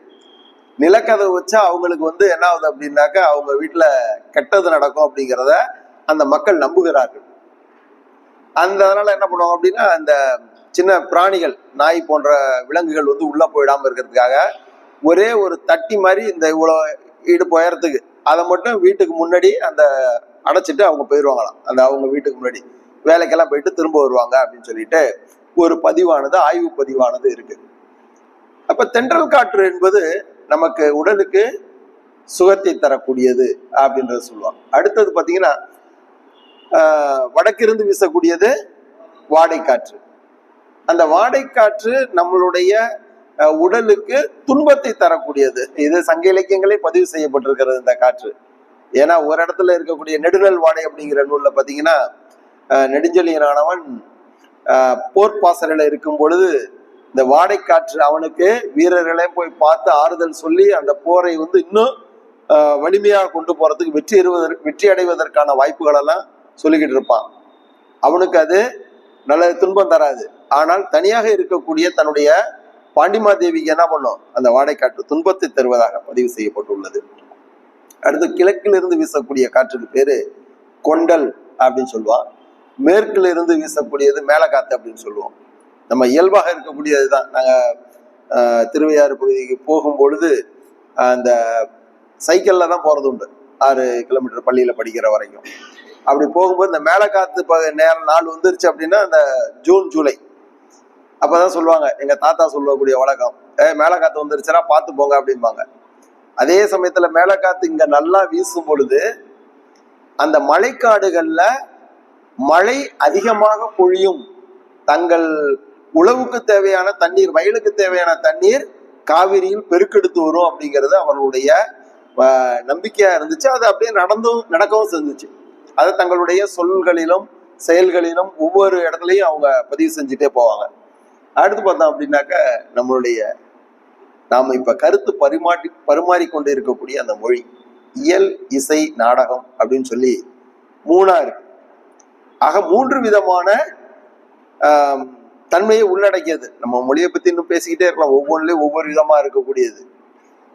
நிலக்கதவு வச்சா அவங்களுக்கு வந்து என்ன ஆகுது அப்படின்னாக்கா அவங்க வீட்டுல கெட்டது நடக்கும் அப்படிங்கிறத அந்த மக்கள் நம்புகிறார்கள். அதனால என்ன பண்ணுவாங்க அப்படின்னா, அந்த சின்ன பிராணிகள், நாய் போன்ற விலங்குகள் வந்து உள்ள போயிடாம இருக்கிறதுக்காக ஒரே ஒரு தட்டி மாதிரி இந்த இவ்வளவு இடுப்பு உயரத்துக்கு அதை மட்டும் வீட்டுக்கு முன்னாடி அந்த அடைச்சிட்டு அவங்க போயிடுவாங்களாம். அந்த அவங்க வீட்டுக்கு முன்னாடி வேலைக்கெல்லாம் போயிட்டு திரும்ப வருவாங்க அப்படின்னு சொல்லிட்டு ஒரு பதிவானது, ஆய்வு பதிவானது இருக்கு. அப்ப தென்றல் காற்று என்பது நமக்கு உடலுக்கு சுகத்தை தரக்கூடியது அப்படின்றத சொல்லுவாங்க. அடுத்தது பாத்தீங்கன்னா வடக்கிருந்து வீசக்கூடியது வாடைக்காற்று. அந்த வாடைக்காற்று நம்மளுடைய உடலுக்கு துன்பத்தை தரக்கூடியது. இது சங்க இலக்கியங்களே பதிவு செய்யப்பட்டிருக்கிறது இந்த காற்று. ஏன்னா ஒரு இடத்துல இருக்கக்கூடிய நெடுநல் வாடை அப்படிங்கிற நூல்ல பாத்தீங்கன்னா, நெடுஞ்செழியனானவன் போர்ப்பாசறையில இருக்கும் பொழுது இந்த வாடைக்காற்று அவனுக்கு வீரர்களையும் போய் பார்த்து ஆறுதல் சொல்லி அந்த போரை வந்து இன்னும் வலிமையாக கொண்டு போறதுக்கு வெற்றி அடைவதற்கான வாய்ப்புகள் எல்லாம் சொல்லிக்கிட்டு இருப்பான். அவனுக்கு அது நல்ல துன்பம் தராது. ஆனால் தனியாக இருக்கக்கூடிய தன்னுடைய பாண்டிமாதேவிக்கு என்ன பண்ணும்? அந்த வாடைக்காற்று துன்பத்தை தருவதாக பதிவு செய்யப்பட்டுள்ளது. அடுத்து கிழக்கிலிருந்து வீசக்கூடிய காற்றுக்கு பேரு கொண்டல் அப்படின்னு சொல்லுவான். மேற்குல இருந்து வீசக்கூடியது மேலக்காத்து அப்படின்னு சொல்லுவோம். நம்ம இயல்பாக இருக்கக்கூடியதுதான். நாங்க திருவையாறு பகுதிக்கு போகும் பொழுது அந்த சைக்கிள்ல தான் போறது உண்டு. 6 கிலோமீட்டர் பள்ளியில படிக்கிற வரைக்கும். அப்படி போகும்போது இந்த மேல காத்து நேரம் நாள் வந்துருச்சு அப்படின்னா அந்த ஜூன் ஜூலை அப்பதான் சொல்லுவாங்க, எங்க தாத்தா சொல்லக்கூடிய வழக்கம், மேல காத்து வந்துருச்சுன்னா பார்த்து போங்க அப்படிம்பாங்க. அதே சமயத்துல மேல காத்து இங்க நல்லா வீசும் பொழுது அந்த மழைக்காடுகள்ல மழை அதிகமாக பொழியும். தங்கள் உழவுக்கு தேவையான தண்ணீர், வயலுக்கு தேவையான தண்ணீர் காவிரியில் பெருக்கெடுத்து வரும் அப்படிங்கிறது அவர்களுடைய நம்பிக்கையா இருந்துச்சு. அது அப்படியே நடக்கவும் செஞ்சுச்சு. அதை தங்களுடைய சொல்களிலும் செயல்களிலும் ஒவ்வொரு இடத்துலையும் அவங்க பதிவு செஞ்சுட்டே போவாங்க. அடுத்து பார்த்தோம் அப்படின்னாக்க நாம இப்ப கருத்து பரிமாறிக்கொண்டு இருக்கக்கூடிய அந்த மொழி, இயல், இசை, நாடகம் அப்படின்னு சொல்லி 3ஆ இருக்கு. ஆக 3 விதமான தன்மையை உள்ளடக்கியது. நம்ம மொழியை பத்தி இன்னும் பேசிக்கிட்டே இருக்கலாம், ஒவ்வொன்றுலயும் ஒவ்வொரு விதமா இருக்கக்கூடியது.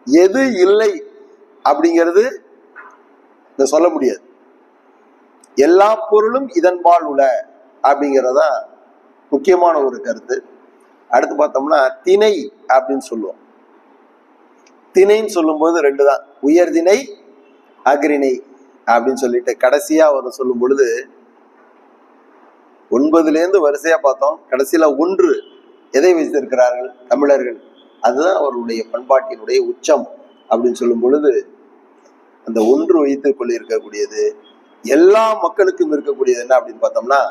எது இல்லை அப்படிங்கிறது சொல்ல முடியாது. எல்லா பொருளும் இதன்பால் உள்ள அப்படிங்கிறதா முக்கியமான ஒரு கருத்து. அடுத்து பார்த்தோம்னா திணை அப்படின்னு சொல்லுவோம். திணைன்னு சொல்லும் போது 2 தான், உயர்திணை, அக்ரிணை அப்படின்னு சொல்லிட்டு கடைசியா அவர் சொல்லும் பொழுது 9லேருந்து வரிசையா பார்த்தோம். கடைசியில 1 எதை வைத்திருக்கிறார்கள் தமிழர்கள், அதுதான் அவருடைய பண்பாட்டினுடைய உச்சம் அப்படின்னு சொல்லும் பொழுது அந்த 1 வைத்துக் கொள்ள இருக்கக்கூடியது எல்லா மக்களுக்கும் இருக்கக்கூடியது என்ன அப்படின்னு பார்த்தோம்னா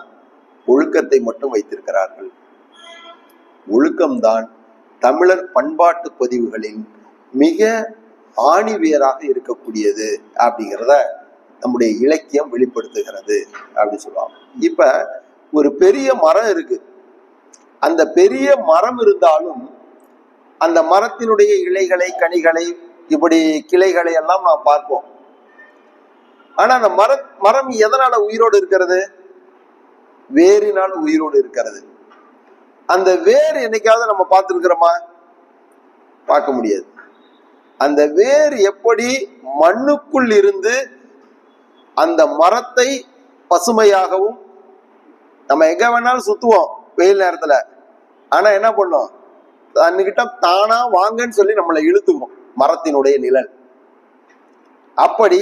ஒழுக்கத்தை மட்டும் வைத்திருக்கிறார்கள். ஒழுக்கம்தான் தமிழர் பண்பாட்டு பதிவுகளின் மிக ஆணிவேராக இருக்கக்கூடியது அப்படிங்கிறத நம்முடைய இலக்கியம் வெளிப்படுத்துகிறது அப்படின்னு சொல்லுவாங்க. இப்ப ஒரு பெரிய மரம் இருக்கு, அந்த பெரிய மரம் இருந்தாலும் அந்த மரத்தினுடைய இலைகளை, கனிகளை, இப்படி கிளைகளை எல்லாம் நாம் பார்ப்போம். ஆனா அந்த மரம் எதனால உயிரோடு இருக்கிறது? வேரினால் உயிரோடு இருக்கிறது. அந்த வேர் என்னைக்காவது நம்ம பார்த்திருக்கிறோமா? பார்க்க முடியாது. அந்த வேர் எப்படி மண்ணுக்குள் இருந்து அந்த மரத்தை பசுமையாகவும், நம்ம எங்க வேணாலும் சுத்துவோம் வெயில் நேரத்துல, ஆனா என்ன பண்ணோம், அன்னிக்கிட்ட தானா வாங்கன்னு சொல்லி நம்மளை இழுத்துக்கும் மரத்தினுடைய நிழல். அப்படி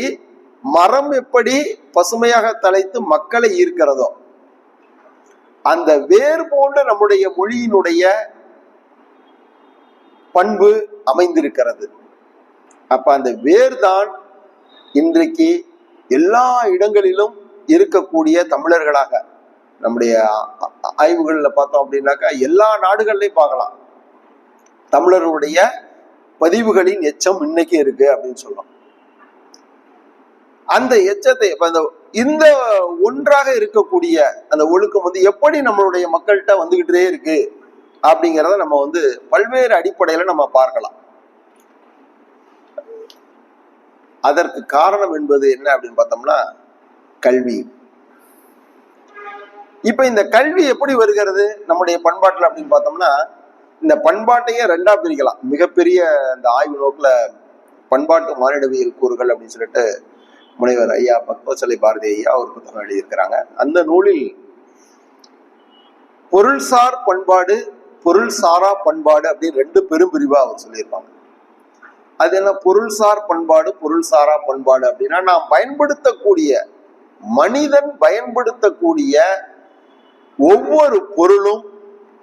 மரம் எப்படி பசுமையாக தலைத்து மக்களை ஈர்க்கிறதோ அந்த வேர் போன்ற நம்முடைய மொழியினுடைய பண்பு அமைந்திருக்கிறது. அப்ப அந்த வேர் தான் இன்றைக்கு எல்லா இடங்களிலும் இருக்கக்கூடிய தமிழர்களாக, நம்முடைய ஆய்வுகள்ல பார்த்தோம் அப்படின்னாக்கா எல்லா நாடுகள்லையும் பார்க்கலாம் தமிழர்களுடைய பதிவுகளின் எச்சம் இன்னைக்கு இருக்கு அப்படின்னு சொல்லலாம். அந்த எச்சத்தை இந்த ஒன்றாக இருக்கக்கூடிய அந்த ஒழுக்கம் எப்படி நம்மளுடைய மக்கள்கிட்ட வந்துகிட்டே இருக்கு அப்படிங்கிறத நம்ம பல்வேறு அடிப்படையில நம்ம பார்க்கலாம். அதற்கு காரணம் என்பது என்ன அப்படின்னு பார்த்தோம்னா கல்வி. இப்ப இந்த கல்வி எப்படி வருகிறது நம்முடைய பண்பாட்டுல அப்படின்னு பார்த்தோம்னா, இந்த பண்பாட்டையே 2ஆ பிரிக்கலாம். மிகப்பெரிய இந்த ஆய்வு நோக்குல பண்பாட்டு மானிடவியல் கூறுகள் அப்படின்னு சொல்லிட்டு முனைவர் ஐயா பக்தவத்சல பாரதி ஐயா ஒரு புத்தகம் எழுதியிருக்கிறாங்க. அந்த நூலில் பொருள்சார் பண்பாடு, பொருள் சாரா பண்பாடு அப்படின்னு 2 பெரும் பிரிவா அவர் சொல்லியிருப்பாங்க. அது என்ன பொருள்சார் பண்பாடு, பொருள் சாரா பண்பாடு அப்படின்னா, நாம் பயன்படுத்தக்கூடிய, மனிதன் பயன்படுத்தக்கூடிய ஒவ்வொரு பொருளும்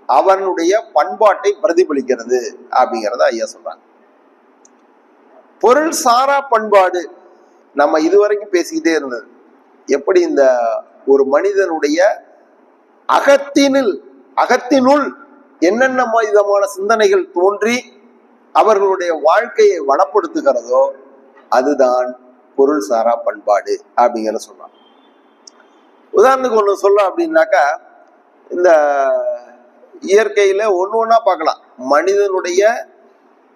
அவனுடைய பண்பாட்டை பிரதிபலிக்கிறது அப்படிங்கிறத ஐயா சொல்றாங்க. பொருள் சாரா பண்பாடு நம்ம இதுவரைக்கும் பேசிக்கிட்டே இருந்தது. எப்படி இந்த ஒரு மனிதனுடைய அகத்தினுள் என்னென்ன விதமான சிந்தனைகள் தோன்றி அவர்களுடைய வாழ்க்கையை வளப்படுத்துகிறதோ அதுதான் பொருள் சாரா பண்பாடு அப்படிங்கிற சொல்றாங்க. உதாரணத்துக்கு ஒண்ணு சொல்ல அப்படின்னாக்கா, இந்த இயற்கையில ஒண்ணா பார்க்கலாம். மனிதனுடைய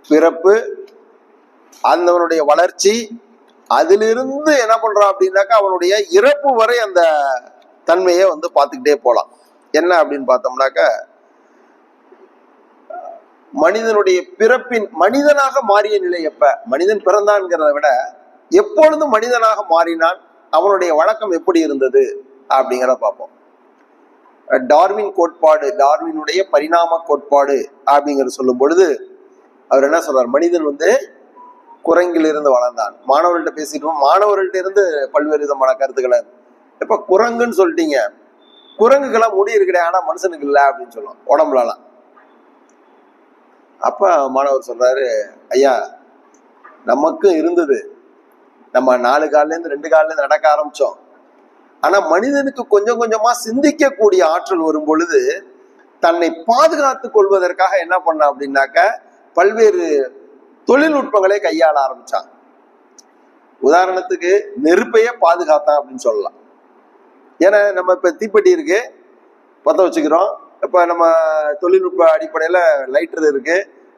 பிறப்பு, அவனுடைய வளர்ச்சி, அதிலிருந்து என்ன பண்றான் அப்படின்னாக்கா அவனுடைய இறப்பு வரை அந்த தன்மையை பார்த்துக்கிட்டே போலாம். என்ன அப்படின்னு பார்த்தோம்னாக்கா, மனிதனுடைய பிறப்பின் மனிதனாக மாறிய நிலை எப்ப, மனிதன் பிறந்தான்ங்கிறத விட எப்பொழுதும் மனிதனாக மாறினான், அவனுடைய வழக்கம் எப்படி இருந்தது அப்படிங்கிறத பார்ப்போம். டார்வின் கோட்பாடு, டார்வினுடைய பரிணாம கோட்பாடு அப்படிங்கிற சொல்லும் பொழுது அவர் என்ன சொல்றார், மனிதன் குரங்கிலிருந்து வளர்ந்தான். மாணவர்கள்ட்ட பேசிட்டு மாணவர்கள்ட்ட இருந்து பல்வேறு விதமான கருத்துக்களை, இப்ப குரங்குன்னு சொல்லிட்டீங்க, குரங்குக்கெல்லாம் முடி இருக்குடே ஆனா மனுஷனுக்கு இல்லை அப்படின்னு சொல்லுவோம் உடம்புலலாம். அப்ப மாணவர் சொல்றாரு, ஐயா நமக்கும் இருந்தது, நம்ம 4 கால்ல இருந்து 2 கால்ல இருந்து நடக்க ஆரம்பிச்சோம். ஆனா மனிதனுக்கு கொஞ்சம் கொஞ்சமா சிந்திக்கக்கூடிய ஆற்றல் வரும் பொழுது தன்னை பாதுகாத்துக் கொள்வதற்காக என்ன பண்ண அப்படின்னாக்க பல்வேறு தொழில்நுட்பங்களை கையாள ஆரம்பிச்சான். உதாரணத்துக்கு நெருப்பையே பாதுகாத்தான் அப்படின்னு சொல்லலாம். ஏன்னா நம்ம இப்ப தீப்பெட்டி இருக்கு, பத்த வச்சுக்கிறோம். இப்ப நம்ம தொழில்நுட்ப அடிப்படையில லைட்டர் இருக்கு,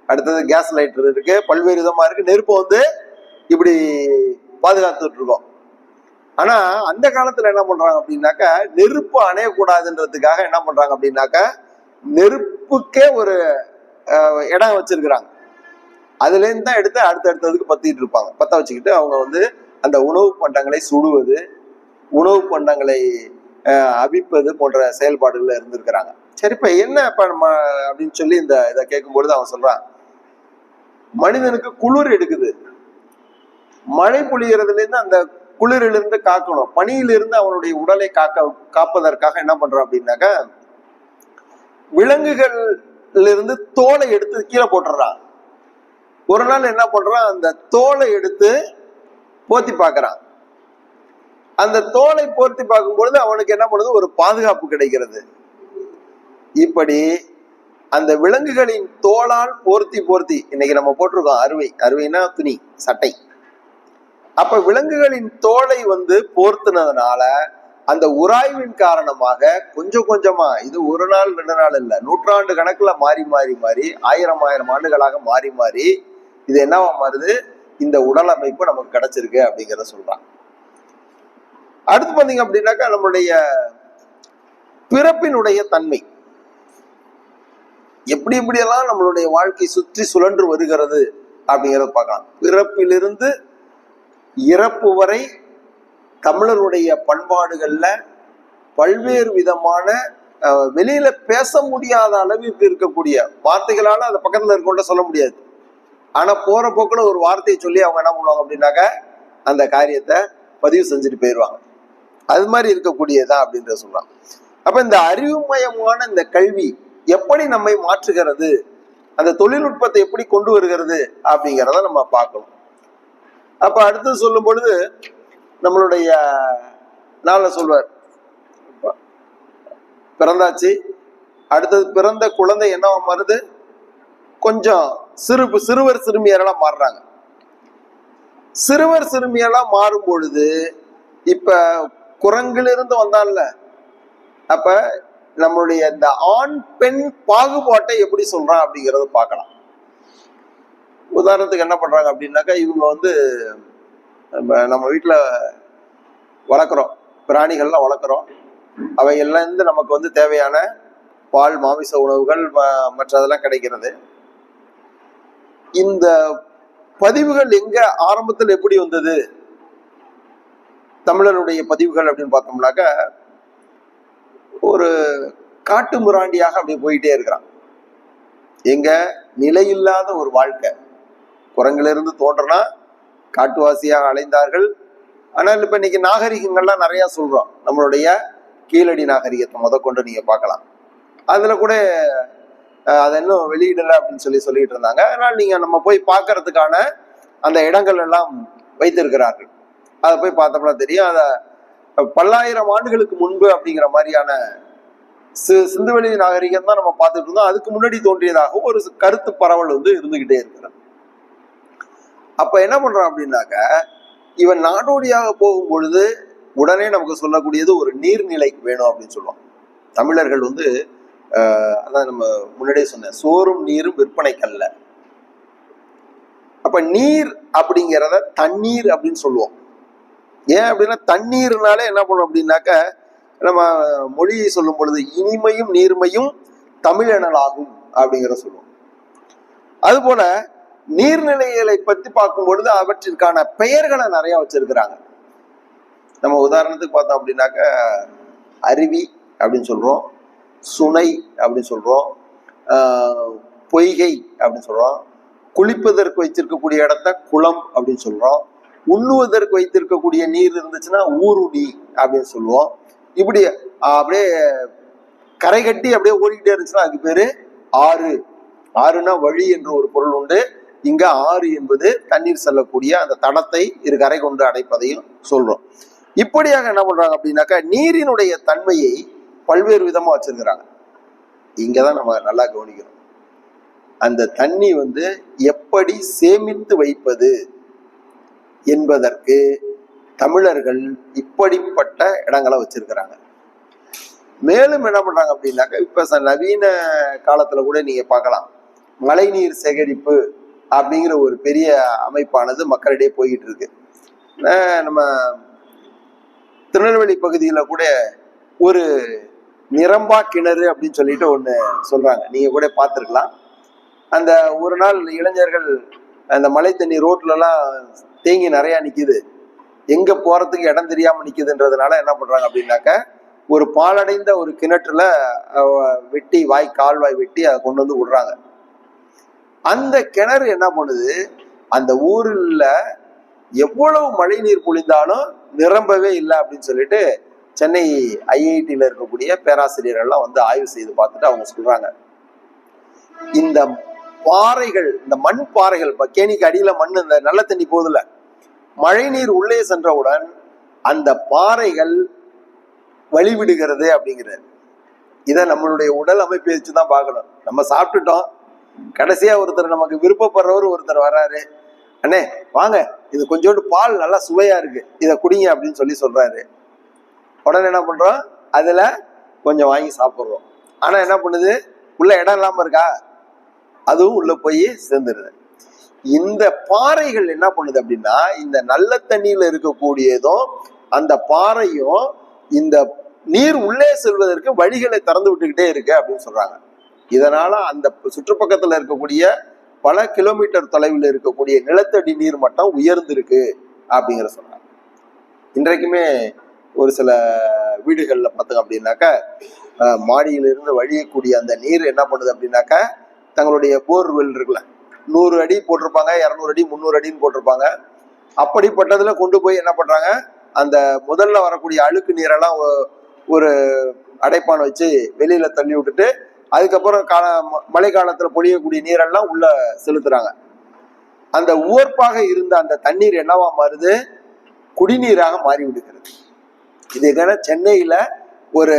அடுத்தது கேஸ் லைட்டர் இருக்கு, பல்வேறு விதமா இருக்கு. நெருப்பை வந்து இப்படி பாதுகாத்துட்டு இருக்கோம். ஆனா அந்த காலத்துல என்ன பண்றாங்க அப்படின்னாக்கா, நெருப்பு அணையக்கூடாதுன்றதுக்காக என்ன பண்றாங்க அப்படின்னாக்கா, நெருப்புக்கே ஒரு இடம் வச்சிருக்கிறாங்க. அதுல இருந்து தான் எடுத்து அடுத்தடுத்ததுக்கு பத்திட்டு இருப்பாங்க. பத்த வச்சுக்கிட்டு அவங்க வந்து அந்த உணவு பண்டங்களை சுடுவது, உணவு பண்டங்களை அவிப்பது போன்ற செயல்பாடுகள்ல இருந்திருக்கிறாங்க. சரி, இப்ப என்ன இப்ப நம்ம அப்படின்னு சொல்லி இந்த இதை கேட்கும்பொழுது அவன் சொல்றான், மனிதனுக்கு குளிர் எடுக்குது, மழை பொழிகிறதுல இருந்து அந்த குளிரிலிருந்து காக்கணும், பனியிலிருந்து அவனுடைய உடலை காப்பதற்காக என்ன பண்றான் அப்படின்னாக்க விலங்குகள்ல இருந்து தோலை எடுத்து கீழே போட்டுறான். ஒரு நாள் என்ன பண்றான், அந்த தோலை எடுத்து போத்தி பார்க்கறான். அந்த தோலை போர்த்தி பார்க்கும் பொழுது அவனுக்கு என்ன பண்ணுது, ஒரு பாதுகாப்பு கிடைக்கிறது. இப்படி அந்த விலங்குகளின் தோளால் போர்த்தி இன்னைக்கு நம்ம போட்டிருக்கோம் அறுவை, அறுவைனா துணி, சட்டை. அப்ப விலங்குகளின் தோலை வந்து போர்த்தினதுனால அந்த உராய்வின் காரணமாக கொஞ்சம் கொஞ்சமா, இது ஒரு நாள் 2 நாள் இல்ல, நூற்றாண்டு கணக்குல மாறி மாறி மாறி 1000 ஆண்டுகளாக மாறி மாறி இது என்னவா மாறுது, இந்த உடல் அமைப்பு நமக்கு கிடைச்சிருக்கு அப்படிங்கிறத சொல்றான். அடுத்து பாத்தீங்க அப்படின்னாக்கா நம்மளுடைய பிறப்பினுடைய தன்மை எப்படி எப்படியெல்லாம் நம்மளுடைய வாழ்க்கை சுற்றி சுழன்று வருகிறது அப்படிங்கிறத பார்க்கலாம். பிறப்பிலிருந்து இறப்பு வரை தமிழருடைய பண்பாடுகள்ல பல்வேறு விதமான வெளியில பேச முடியாத அளவிற்கு இருக்கக்கூடிய வார்த்தைகளால அந்த பக்கத்துல இருக்கொண்ட சொல்ல முடியாது. ஆனா போற போக்குல ஒரு வார்த்தையை சொல்லி அவங்க என்ன பண்ணுவாங்க அப்படின்னாக்க அந்த காரியத்தை பதிவு செஞ்சுட்டு போயிடுவாங்க. அது மாதிரி இருக்கக்கூடியதா அப்படின்றத சொல்றாங்க. அப்ப இந்த அறிவுமயமான இந்த கல்வி எப்படி நம்மை மாற்றுகிறது, அந்த தொழில்நுட்பத்தை எப்படி கொண்டு வருகிறது அப்படிங்கிறத நம்ம பார்க்கணும். அப்ப அடுத்தது சொல்லும் பொழுது நம்மளுடைய நாள சொல்வார், பிறந்தாச்சு, அடுத்தது பிறந்த குழந்தை என்னவா மாறுது, கொஞ்சம் சிறுவர் சிறுமியரெல்லாம் மாறுறாங்க. சிறுவர் சிறுமியெல்லாம் மாறும் பொழுது இப்ப குரங்கிலிருந்து வந்தான்ல, அப்ப நம்மளுடைய இந்த ஆண் பெண் பாகுபாட்டை எப்படி சொல்றான் அப்படிங்கறத பார்க்கலாம். உதாரணத்துக்கு என்ன பண்றாங்க அப்படின்னாக்கா, இவங்க வந்து நம்ம வீட்டுல வளர்க்குறோம், பிராணிகள்லாம் வளர்க்குறோம், அவையெல்லாம் இருந்து நமக்கு வந்து தேவையான பால் மாமிச உணவுகள் மற்றதெல்லாம் கிடைக்கிறது. இந்த பதிவுகள் எங்க ஆரம்பத்தில் எப்படி வந்தது, தமிழருடைய பதிவுகள் அப்படின்னு பார்த்தோம்னாக்க ஒரு காட்டு முராண்டியாக அப்படி போயிட்டே இருக்கிறான். எங்க நிலையில்லாத ஒரு வாழ்க்கை, குரங்கிலிருந்து தோன்றனா காட்டுவாசியாக அலைந்தார்கள். ஆனால் இப்ப இன்னைக்கு நாகரிகங்கள்லாம் நிறைய சொல்றோம், நம்மளுடைய கீழடி நாகரிகத்தை முதற்கொண்டு நீங்க பார்க்கலாம். அதுல கூட அதை இன்னும் வெளியிடல அப்படின்னு சொல்லிட்டு இருந்தாங்க. அதனால நீங்க நம்ம போய் பார்க்கறதுக்கான அந்த இடங்கள் எல்லாம் வைத்திருக்கிறார்கள். அதை போய் பார்த்தோம்னா தெரியும். அத பல்லாயிரம் ஆண்டுகளுக்கு முன்பு அப்படிங்கிற மாதிரியான சிந்துவெளி நாகரிகம் தான் நம்ம பார்த்துட்டு இருந்தோம். அதுக்கு முன்னாடி தோன்றியதாக ஒரு கருத்து பரவல் வந்து இருந்துகிட்டே இருக்கிறது. அப்ப என்ன பண்றான் அப்படின்னாக்க, இவன் நாடோடியாக போகும் பொழுது உடனே நமக்கு சொல்லக்கூடியது ஒரு நீர்நிலைக்கு வேணும் அப்படின்னு சொல்லுவான். தமிழர்கள் வந்து அதான் நம்ம முன்னாடியே சொன்னேன், சோறும் நீரும் விற்பனைக்கல்ல. அப்ப நீர் அப்படிங்கிறத தண்ணீர் அப்படின்னு சொல்லுவோம். ஏன் அப்படின்னா தண்ணீர்னாலே என்ன பண்ணும் அப்படின்னாக்க, நம்ம மொழியை சொல்லும் பொழுது இனிமையும் நீர்மையும் தமிழெனலாகும் அப்படிங்கிற சொல்லுவோம். அதுபோல நீர்நிலைகளை பத்தி பார்க்கும் பொழுது அவற்றிற்கான பெயர்களை நிறைய வச்சிருக்கிறாங்க. நம்ம உதாரணத்துக்கு பார்த்தோம் அப்படின்னாக்க அருவி அப்படின்னு சொல்றோம், சுனை அப்படின்னு சொல்றோம், பொய்கை அப்படின்னு சொல்றோம், குளிப்பதற்கு வைத்திருக்கக்கூடிய இடத்த குளம் அப்படின்னு சொல்றோம். உண்ணுவதற்கு வைத்திருக்கக்கூடிய நீர் இருந்துச்சுன்னா ஊருணி அப்படின்னு சொல்லுவோம். இப்படி அப்படியே கரை கட்டி அப்படியே ஓடிக்கிட்டே இருந்துச்சுன்னா அதுக்கு பேரு ஆறு. ஆறுனா வழி என்று ஒரு பொருள் உண்டு. இங்க ஆறு என்பது தண்ணீர் செல்லக்கூடிய அந்த தடத்தை இரு கரை கொண்டு அடைப்பதையும் சொல்றோம். இப்படியாக என்ன பண்றாங்க அப்படின்னாக்கா நீரினுடைய தன்மையை பல்வேறு விதமா வச்சிருக்கிறாங்க. இங்கதான் நம்ம நல்லா கவனிக்கிறோம். அந்த தண்ணி எப்படி சேமித்து வைப்பது என்பதற்கு தமிழர்கள் இப்படிப்பட்ட இடங்களை வச்சிருக்கிறாங்க. மேலும் என்ன பண்றாங்க அப்படின்னாக்கா இப்ப நவீன காலத்துல கூட நீங்க பார்க்கலாம், மழைநீர் சேகரிப்பு அப்படிங்கிற ஒரு பெரிய அமைப்பானது மக்களிடையே போயிட்டு இருக்கு. நம்ம திருநெல்வேலி பகுதியில கூட ஒரு நிரம்பா கிணறு அப்படின்னு சொல்லிட்டு ஒண்ணு சொல்றாங்க, நீங்க கூட பார்த்துருக்கலாம். அந்த ஒரு நாள் இளைஞர்கள் அந்த மழை தண்ணி ரோட்ல எல்லாம் தேங்கி நிறைய நிக்குது, எங்க போறதுக்கு இடம் தெரியாம நிக்குதுன்றதுனால என்ன பண்றாங்க அப்படின்னாக்க ஒரு பாலடைந்த ஒரு கிணற்றுல வெட்டி கால்வாய் வெட்டி அதை கொண்டு வந்து விடுறாங்க. அந்த கிணறு என்ன பண்ணுது, அந்த ஊர்ல எவ்வளவு மழை நீர் பொழிந்தாலும் நிரம்பவே இல்லை அப்படின்னு சொல்லிட்டு சென்னை ஐஐடியில இருக்கக்கூடிய பேராசிரியர்கள்லாம் ஆய்வு செய்து பார்த்துட்டு அவங்க சொல்றாங்க, இந்த பாறைகள், இந்த மண் பாறைகள், கேணிக்கு அடியில மண், இந்த நல்ல தண்ணி போகுதுல, மழை நீர் உள்ளே சென்றவுடன் அந்த பாறைகள் வழிவிடுகிறது அப்படிங்கிறது. இதை நம்மளுடைய உடல் அமைப்பை வச்சுதான் பார்க்கணும். நம்ம சாப்பிட்டுட்டோம், கடைசியா ஒருத்தர் நமக்கு விருப்பப்படுறவர் ஒருத்தர் வர்றாரு, அண்ணே வாங்க இது கொஞ்சோண்டு பால் நல்லா சுவையா இருக்கு, இதை குடிங்க அப்படின்னு சொல்றாரு. உடனே என்ன பண்றோம், அதுல கொஞ்சம் வாங்கி சாப்பிட்றோம். ஆனா என்ன பண்ணுது, உள்ள இடம் இல்லாம இருக்கா, அதுவும் உள்ள போய் சேர்ந்துருது. இந்த பாறைகள் என்ன பண்ணுது அப்படின்னா, இந்த நல்ல தண்ணியில இருக்கக்கூடியதும் அந்த பாறையும் இந்த நீர் உள்ளே செல்வதற்கு வழிகளை திறந்து விட்டுக்கிட்டே இருக்கு அப்படின்னு சொல்றாங்க. இதனால அந்த சுற்றுப்பக்கத்துல இருக்கக்கூடிய பல கிலோமீட்டர் தொலைவில் இருக்கக்கூடிய நிலத்தடி நீர் மட்டம் உயர்ந்திருக்கு அப்படிங்கிற சொல்றாங்க. இன்றைக்குமே ஒரு சில வீடுகள்ல பார்த்தோம் அப்படின்னாக்கா மாடியிலிருந்து வழியக்கூடிய அந்த நீர் என்ன பண்ணுது அப்படின்னாக்கா தங்களுடைய போர்வெல் இருக்குல்ல, 100 அடி போட்டிருப்பாங்க, 200 அடி 300 அடின்னு போட்டிருப்பாங்க. அப்படிப்பட்டதுல கொண்டு போய் என்ன பண்றாங்க, அந்த முதல்ல வரக்கூடிய அழுக்கு நீரெல்லாம் ஒரு அடைப்பான வச்சு வெளியில தள்ளி விட்டுட்டு அதுக்கப்புறம் மழை காலத்துல பொழியக்கூடிய நீரெல்லாம் உள்ள செலுத்துறாங்க. அந்த உவர்ப்பாக இருந்த அந்த தண்ணீர் என்னவா மாறுது, குடிநீராக மாறி விடுகிறது. இதுக்கான சென்னையில ஒரு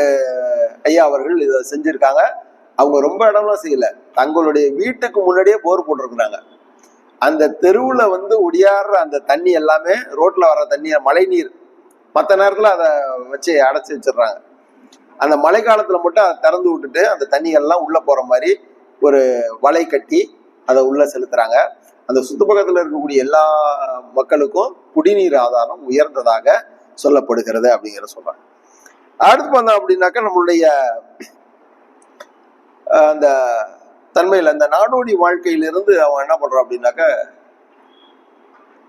ஐயா அவர்கள் இதை செஞ்சிருக்காங்க. அவங்க ரொம்ப இடம்லாம் செய்யல, தங்களுடைய வீட்டுக்கு முன்னாடியே போர் போட்டிருக்கிறாங்க. அந்த தெருவுல ஒடியாடுற அந்த தண்ணி எல்லாமே ரோட்ல வர தண்ணி, மழை நீர், மற்ற நேரத்துல அதை வச்சு அடைச்சி வச்சிடுறாங்க. அந்த மழை காலத்துல மட்டும் அதை திறந்து விட்டுட்டு அந்த தண்ணிகள்லாம் உள்ள போற மாதிரி ஒரு வலை கட்டி அதை உள்ள செலுத்துறாங்க. அந்த சுத்துப்பக்கத்துல இருக்கக்கூடிய எல்லா மக்களுக்கும் குடிநீர் ஆதாரம் உயர்ந்ததாக சொல்லப்படுகிறது அப்படிங்கிற சொல்றாங்க. அடுத்து பார்த்தோம் அப்படின்னாக்கா நம்மளுடைய அந்த தன்மையில அந்த நாடோடி வாழ்க்கையிலிருந்து அவன் என்ன பண்றான் அப்படின்னாக்க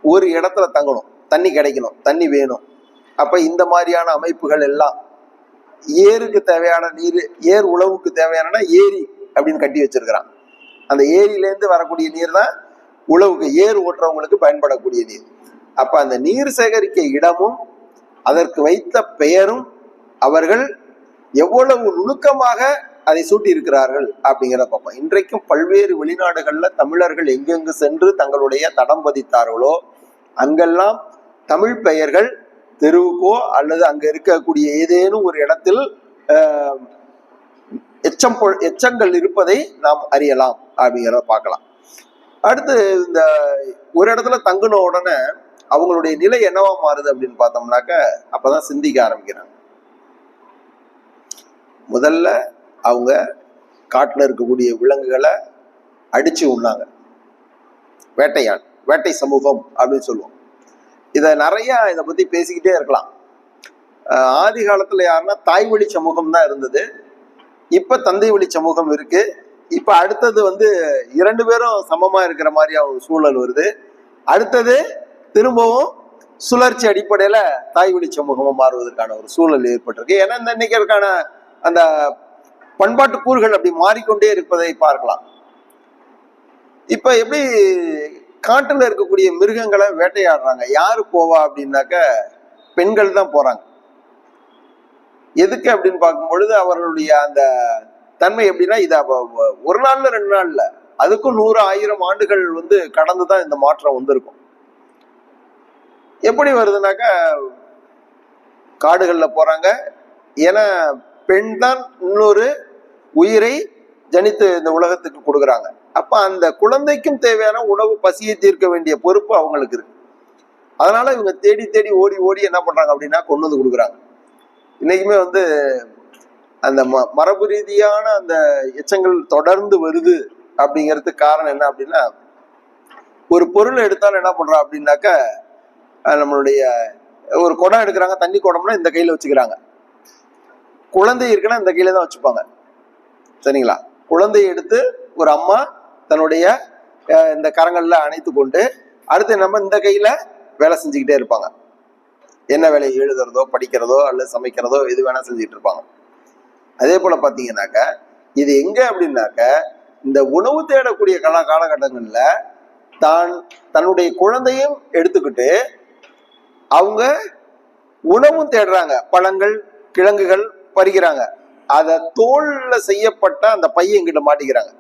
ஒரு இடத்துல தங்கணும், தண்ணி கிடைக்கணும், தண்ணி வேணும். அப்ப இந்த மாதிரியான அமைப்புகள் எல்லாம் ஏருக்கு தேவையான நீர், ஏர் உழவுக்கு தேவையான ஏரி அப்படின்னு கட்டி வச்சிருக்கிறான். அந்த ஏரியிலேருந்து வரக்கூடிய நீர் தான் உழவுக்கு, ஏர் ஓட்டுறவங்களுக்கு பயன்படக்கூடிய நீர். அப்ப அந்த நீர் சேகரிக்க இடமும் அதற்கு வைத்த பெயரும் அவர்கள் எவ்வளவு நுணுக்கமாக அதை சூட்டி இருக்கிறார்கள் அப்படிங்கிறத பார்ப்போம். இன்றைக்கும் பல்வேறு வெளிநாடுகள்ல தமிழர்கள் எங்கெங்கு சென்று தங்களுடைய தடம் பதித்தார்களோ அங்கெல்லாம் தமிழ் பெயர்கள் தெருவுக்கோ அல்லது அங்க இருக்கக்கூடிய ஏதேனும் ஒரு இடத்தில் எச்சங்கள் இருப்பதை நாம் அறியலாம் அப்படிங்கிறத பார்க்கலாம். அடுத்து இந்த ஒரு இடத்துல தங்குன உடனே அவங்களுடைய நிலை என்னவா மாறுது அப்படின்னு பார்த்தோம்னாக்க அப்பதான் சிந்திக்க ஆரம்பிக்கிறாங்க. முதல்ல அவங்க காட்டுல இருக்கக்கூடிய விலங்குகளை அடிச்சு உண்ணாங்க, வேட்டையான், வேட்டை சமூகம் அப்படின்னு சொல்லுவோம். இதை பத்தி பேசிக்கிட்டே இருக்கலாம். ஆதி காலத்துல யாருன்னா தாய் வழி சமூகம் தான் இருந்தது, இப்ப தந்தை வழி சமூகம் இருக்கு. இப்ப அடுத்தது 2 பேரும் சமமா இருக்கிற மாதிரி ஒரு சூழல் வருது. அடுத்தது திரும்பவும் சுழற்சி அடிப்படையில தாய் வழி சமூகமா மாறுவதற்கான ஒரு சூழல் ஏற்பட்டிருக்கு. ஏன்னா இந்த இன்னைக்கு அந்த பண்பாட்டு கூறுகள் அப்படி மாறிக்கொண்டே இருப்பதை பார்க்கலாம். இப்ப எப்படி காட்டுல இருக்கக்கூடிய மிருகங்களை வேட்டையாடுறாங்க? யாரு போவா அப்படின்னாக்க பெண்கள் தான் போறாங்க. எதுக்கு அப்படின்னு பார்க்கும் பொழுது அவர்களுடைய அந்த தன்மை எப்படின்னா, இது ஒரு நாள்ல 2 நாள்ல, அதுக்கும் 100 1000 ஆண்டுகள் கடந்துதான் இந்த மாற்றம் வந்திருக்கும். எப்படி வருதுனாக்கா காடுகள்ல போறாங்க. ஏன்னா பெண் தான் இன்னொரு உயிரை ஜனித்து இந்த உலகத்துக்கு கொடுக்குறாங்க. அப்ப அந்த குழந்தைக்கும் தேவையான உணவு, பசியை தீர்க்க வேண்டிய பொறுப்பு அவங்களுக்கு இருக்கு. அதனால இவங்க தேடி தேடி ஓடி ஓடி என்ன பண்றாங்க அப்படின்னா கொண்டு வந்து கொடுக்குறாங்க. இன்னைக்குமே அந்த மரபு ரீதியான அந்த எச்சங்கள் தொடர்ந்து வருது அப்படிங்கிறதுக்கு காரணம் என்ன அப்படின்னா, ஒரு பொருளை எடுத்தாலும் என்ன பண்றோம் அப்படின்னாக்க, நம்மளுடைய ஒரு குடம் எடுக்கிறாங்க, தண்ணி குடம்னா இந்த கையில வச்சுக்கிறாங்க. குழந்தை இருக்குன்னா இந்த கையில தான் வச்சுப்பாங்க. சரிங்களா? குழந்தையை எடுத்து ஒரு அம்மா தன்னுடைய இந்த கரங்கள்ல அணைத்து கொண்டு அடுத்து நம்ம இந்த கையில வேலை செஞ்சுக்கிட்டே இருப்பாங்க. என்ன வேலையை எழுதுறதோ படிக்கிறதோ அல்லது சமைக்கிறதோ எது வேணா செஞ்சுட்டு இருப்பாங்க. அதே போல பாத்தீங்கன்னாக்க இது எங்க அப்படின்னாக்க, இந்த உணவு தேடக்கூடிய காலகட்டங்கள்ல தன்னுடைய குழந்தையும் எடுத்துக்கிட்டு அவங்க உணவும் தேடுறாங்க. பழங்கள் கிழங்குகள் பறிக்கிறாங்க. அத தோல்ல செய்யப்பட்ட அந்த பையை எங்கிட்ட மாட்டிக்கிறாங்க.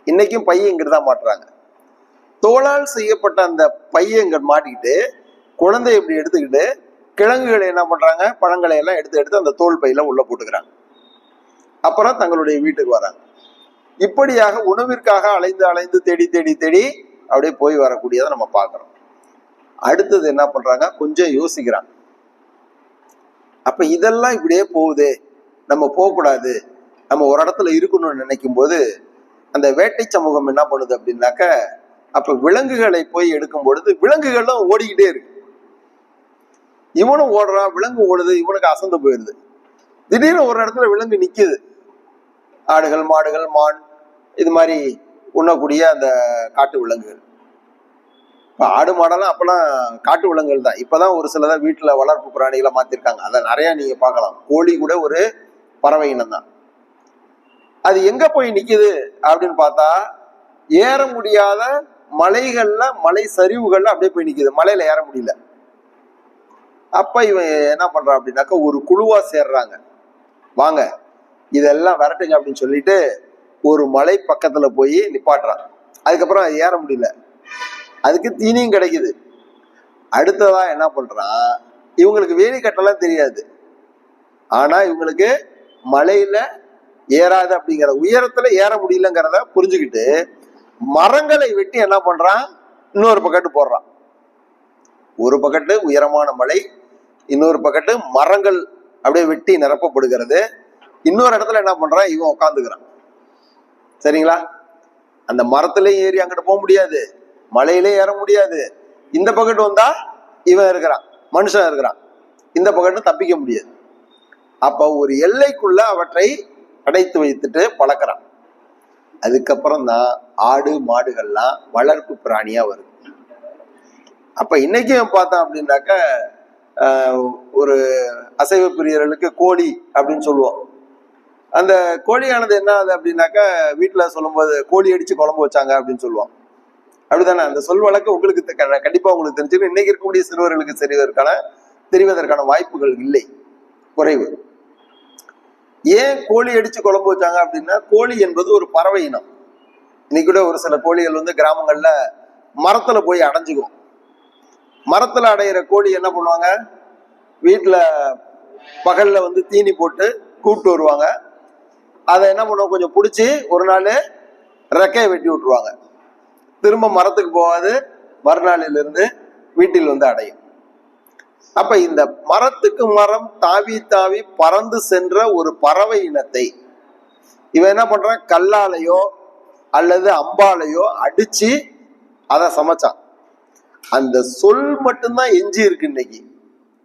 இன்னைக்கும் பையை எங்கிட்ட தான் மாட்டுறாங்க. தோளால் செய்யப்பட்ட அந்த பையை எங்க மாட்டிக்கிட்டு குழந்தைய இப்படி எடுத்துக்கிட்டு கிழங்குகளை என்ன பண்றாங்க, பழங்களை எல்லாம் எடுத்து எடுத்து அந்த தோல் பையில உள்ள போட்டுக்கிறாங்க. அப்புறம் தங்களுடைய வீட்டுக்கு வராங்க. இப்படியாக உணவிற்காக அலைந்து அலைந்து தேடி தேடி தேடி அப்படியே போய் வரக்கூடியதை நம்ம பார்க்கிறோம். அடுத்தது என்ன பண்றாங்க, கொஞ்சம் யோசிக்கிறாங்க. அப்ப இதெல்லாம் இப்படியே போகுது, நம்ம போகக்கூடாது, நம்ம ஒரு இடத்துல இருக்கணும்னு நினைக்கும் போது அந்த வேட்டை சமூகம் என்ன பண்ணுது அப்படின்னாக்க, அப்ப விலங்குகளை போய் எடுக்கும் பொழுது விலங்குகளும் ஓடிக்கிட்டே இருக்கு. இவனும் ஓடுறான், விலங்கு ஓடுது, இவனுக்கு அசந்து போயிடுது. திடீர்னு ஒரு இடத்துல விலங்கு நிக்குது. ஆடுகள் மாடுகள் மான் இது மாதிரி உண்ணக்கூடிய அந்த காட்டு விலங்குகள். இப்ப ஆடு மாடெல்லாம் அப்பெல்லாம் காட்டு விலங்குகள் தான். இப்பதான் ஒரு சிலதான் வீட்டுல வளர்ப்பு பிராணிகளை மாத்திருக்காங்க. அதை நிறைய நீங்க பார்க்கலாம். கோழி கூட ஒரு பறவை இனம் தான். அது எங்க போய் நிக்குது அப்படின்னு பார்த்தா, ஏற முடியாத மலைகள்ல, மலை சரிவுகள்ல அப்படியே போய் நிக்குது. மலையில ஏற முடியல. அப்ப இவன் என்ன பண்றான் அப்படின்னாக்க, ஒரு குழுவா சேர்றாங்க. வாங்க இதெல்லாம் விரட்டுங்க அப்படின்னு சொல்லிட்டு ஒரு மலை பக்கத்துல போய் நிப்பாட்டுறான். அதுக்கப்புறம் அது ஏற முடியல. அதுக்கு தீனியும் கிடைக்குது. அடுத்ததா என்ன பண்றான், இவங்களுக்கு வேலி கட்டெல்லாம் தெரியாது. ஆனா இவங்களுக்கு மலையில ஏறாது அப்படிங்கிற, உயரத்துல ஏற முடியலங்கிறத புரிஞ்சுக்கிட்டு மரங்களை வெட்டி என்ன பண்றான், இன்னொரு பக்கத்து போடுறான். ஒரு பக்கத்து உயரமான மலை, இன்னொரு பக்கத்து மரங்கள் அப்படியே வெட்டி நிரப்பப்படுகிறது. இன்னொரு இடத்துல என்ன பண்றான், இவன் உட்காந்துக்கிறான். சரிங்களா? அந்த மரத்திலையும் ஏறி அங்கிட்டு போக முடியாது, மலையிலே ஏற முடியாது. இந்த பக்கத்து வந்தா இவன் இருக்கிறான், மனுஷன் இருக்கிறான். இந்த பக்கத்து தப்பிக்க முடியாது. அப்ப ஒரு எல்லைக்குள்ள அவற்றை அடைத்து வைத்துட்டு பழக்கிறான். அதுக்கப்புறம் தான் ஆடு மாடுகள்லாம் வளர்ப்பு பிராணியா வருது. அப்ப இன்னைக்கு பார்த்தோம் அப்படின்னாக்க, ஒரு அசைவ பிரியர்களுக்கு கோழி அப்படின்னு சொல்லுவோம். அந்த கோழியானது என்ன ஆகுது அப்படின்னாக்கா, வீட்டுல சொல்லும்போது கோழி அடிச்சு குழம்பு வச்சாங்க அப்படின்னு சொல்லுவோம். அப்படித்தானே? அந்த சொல் வழக்கு உங்களுக்கு கண்டிப்பா உங்களுக்கு தெரிஞ்சிருக்கும். இன்னைக்கு இருக்கக்கூடிய சிறுவர்களுக்கு தெரிவதற்கான வாய்ப்புகள் இல்லை, குறைவு. ஏன் கோழி அடிச்சு குழம்பு வச்சாங்க அப்படின்னா, கோழி என்பது ஒரு பறவை இனம். இன்னைக்கு கூட ஒரு சில கோழிகள் கிராமங்கள்ல மரத்துல போய் அடைஞ்சுக்கும். மரத்துல அடையிற கோழி என்ன பண்ணுவாங்க, வீட்டுல பகல்ல தீனி போட்டு கூப்பிட்டு வருவாங்க. அதை என்ன பண்ணுவோம், கொஞ்சம் பிடிச்சி ஒரு நாள் ரெக்கையை வெட்டி விட்டுருவாங்க. திரும்ப மரத்துக்கு போகாது, மறுநாளில இருந்து வீட்டில் அடையும். அப்ப இந்த மரத்துக்கு மரம் தாவி தாவி பறந்து சென்ற ஒரு பறவை இனத்தை இவன் என்ன பண்றான், கல்லாலையோ அல்லது அம்பாலையோ அடிச்சு அதை சமைச்சான். அந்த சொல் மட்டும்தான் எஞ்சி இருக்கு இன்னைக்கு.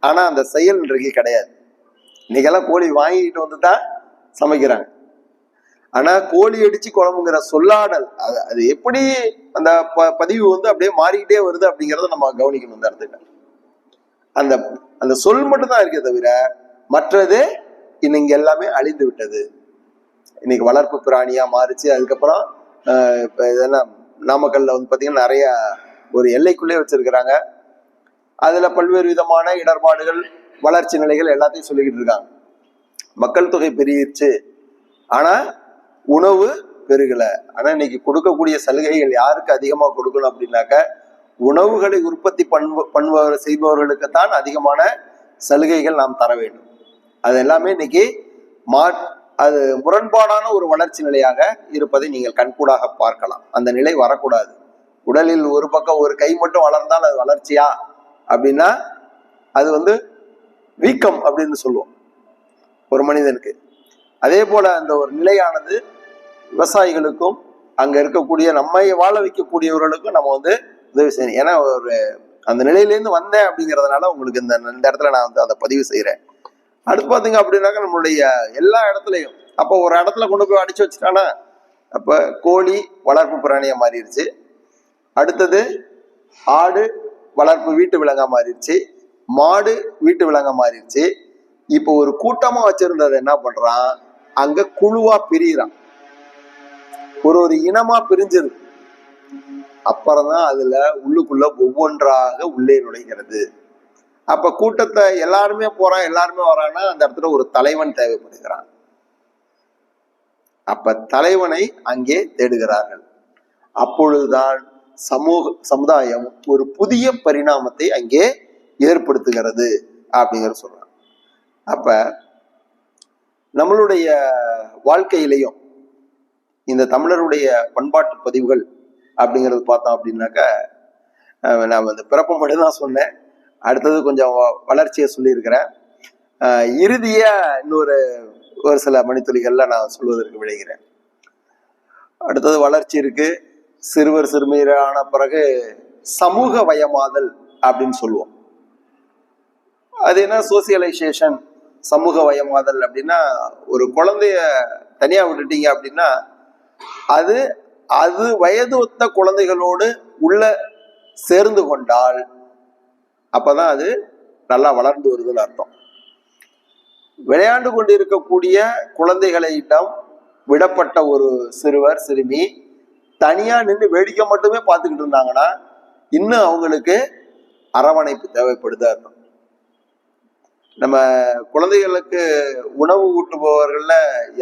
ஆனா அந்த செயல் இன்றைக்கு கிடையாது. இன்னைக்கெல்லாம் கோழி வாங்கிட்டு வந்துதான் சமைக்கிறாங்க. ஆனா கோழி அடிச்சு குழம்புங்கிற சொல்லாடல், அது எப்படி அந்த பதிவு அப்படியே மாறிக்கிட்டே வருது அப்படிங்கிறத நம்ம கவனிக்கணும். இந்த இடத்துல அந்த அந்த சொல் மட்டும் தான் இருக்கே தவிர மற்றது இன்னைக்கு எல்லாமே அழிந்து விட்டது. இன்னைக்கு வளர்ப்பு பிராணியா மாறிச்சு. அதுக்கப்புறம் இப்ப இதெல்லாம் நாமக்கல்ல வந்து பாத்தீங்கன்னா நிறைய ஒரு எல்லைக்குள்ளே வச்சிருக்கிறாங்க. அதுல பல்வேறு விதமான இடர்பாடுகள், வளர்ச்சி நிலைகள் எல்லாத்தையும் சொல்லிக்கிட்டு இருக்காங்க. மக்கள் தொகை பெருகிருச்சு, ஆனா உணவு பெருகல. ஆனா இன்னைக்கு கொடுக்கக்கூடிய சலுகைகள் யாருக்கு அதிகமா கொடுக்கணும் அப்படின்னாக்க, உணவுகளை உற்பத்தி செய்பவர்களுக்குத்தான் அதிகமான சலுகைகள் நாம் தர வேண்டும். அது எல்லாமே இன்னைக்கு அது முரண்பாடான ஒரு வளர்ச்சி நிலையாக இருப்பதை நீங்கள் கண்கூடாக பார்க்கலாம். அந்த நிலை வரக்கூடாது. உடலில் ஒரு பக்கம் ஒரு கை மட்டும் வளர்ந்தால் அது வளர்ச்சியா அப்படின்னா அது வந்து வீக்கம் அப்படின்னு சொல்லுவோம் ஒரு மனிதனுக்கு. அதே போல அந்த ஒரு நிலையானது விவசாயிகளுக்கும் அங்க இருக்கக்கூடிய நம்மை வாழ வைக்கக்கூடியவர்களுக்கும் நம்ம வந்து உதவி செய்யணும். ஏன்னா ஒரு அந்த நிலையிலேருந்து வந்தேன் அப்படிங்கிறதுனால உங்களுக்கு இந்த இடத்துல நான் வந்து அதை பதிவு செய்யறேன். அடுத்து பாத்தீங்க அப்படின்னாக்க நம்மளுடைய எல்லா இடத்துலையும் அப்போ ஒரு இடத்துல கொண்டு போய் அடிச்சு வச்சுட்டானா அப்ப கோழி வளர்ப்பு பிராணியா மாறிடுச்சு. அடுத்தது ஆடு வளர்ப்பு வீட்டு விலங்கா மாறிடுச்சு. மாடு வீட்டு விலங்கா மாறிடுச்சு. இப்போ ஒரு கூட்டமா வச்சிருந்தது என்ன பண்றான், அங்க குழுவா பிரிகிறான், ஒரு இனமா பிரிஞ்சிருது. அப்புறம்தான் அதுல உள்ளுக்குள்ள ஒவ்வொன்றாக உள்ளே நுழைகிறது. அப்ப கூட்டத்தை எல்லாருமே போறான், எல்லாருமே வரான்னா அந்த இடத்துல ஒரு தலைவன் தேவைப்படுகிறான். அப்ப தலைவனை அங்கே தேடுகிறார்கள். அப்பொழுதுதான் சமுதாயம் ஒரு புதிய பரிணாமத்தை அங்கே ஏற்படுத்துகிறது அப்படிங்கிற சொல்றாங்க. அப்ப நம்மளுடைய வாழ்க்கையிலையும் இந்த தமிழருடைய பண்பாட்டு பதிவுகள் அப்படிங்கிறது பார்த்தோம் அப்படின்னாக்க, நான் வந்து பிறப்பு மட்டும்தான் சொன்னேன். அடுத்தது கொஞ்சம் வளர்ச்சியை சொல்லியிருக்கிறேன். இறுதியா ஒரு சில மணித்துளிகள்ல நான் சொல்வதற்கு விளைகிறேன். அடுத்தது வளர்ச்சி இருக்கு, சிறுவர் சிறுமியரான பிறகு சமூக வயமாதல் அப்படின்னு சொல்லுவோம். அது என்ன சோசியலைசேஷன், சமூக வயமாதல் அப்படின்னா ஒரு குழந்தைய தனியா விட்டுட்டீங்க அப்படின்னா அது வயது ஒத்த குழந்தைகளோடு உள்ள சேர்ந்து கொண்டால் அப்பதான் அது நல்லா வளர்ந்து வருதுன்னு அர்த்தம். விளையாண்டு கொண்டு இருக்கக்கூடிய குழந்தைகளிடம் விடப்பட்ட ஒரு சிறுவர் சிறுமி தனியா நின்று வேடிக்கை மட்டுமே பார்த்துக்கிட்டு இருந்தாங்கன்னா இன்னும் அவங்களுக்கு அரவணைப்பு தேவைப்படுது அர்த்தம். நம்ம குழந்தைகளுக்கு உணவு ஊட்டுபவர்கள்ல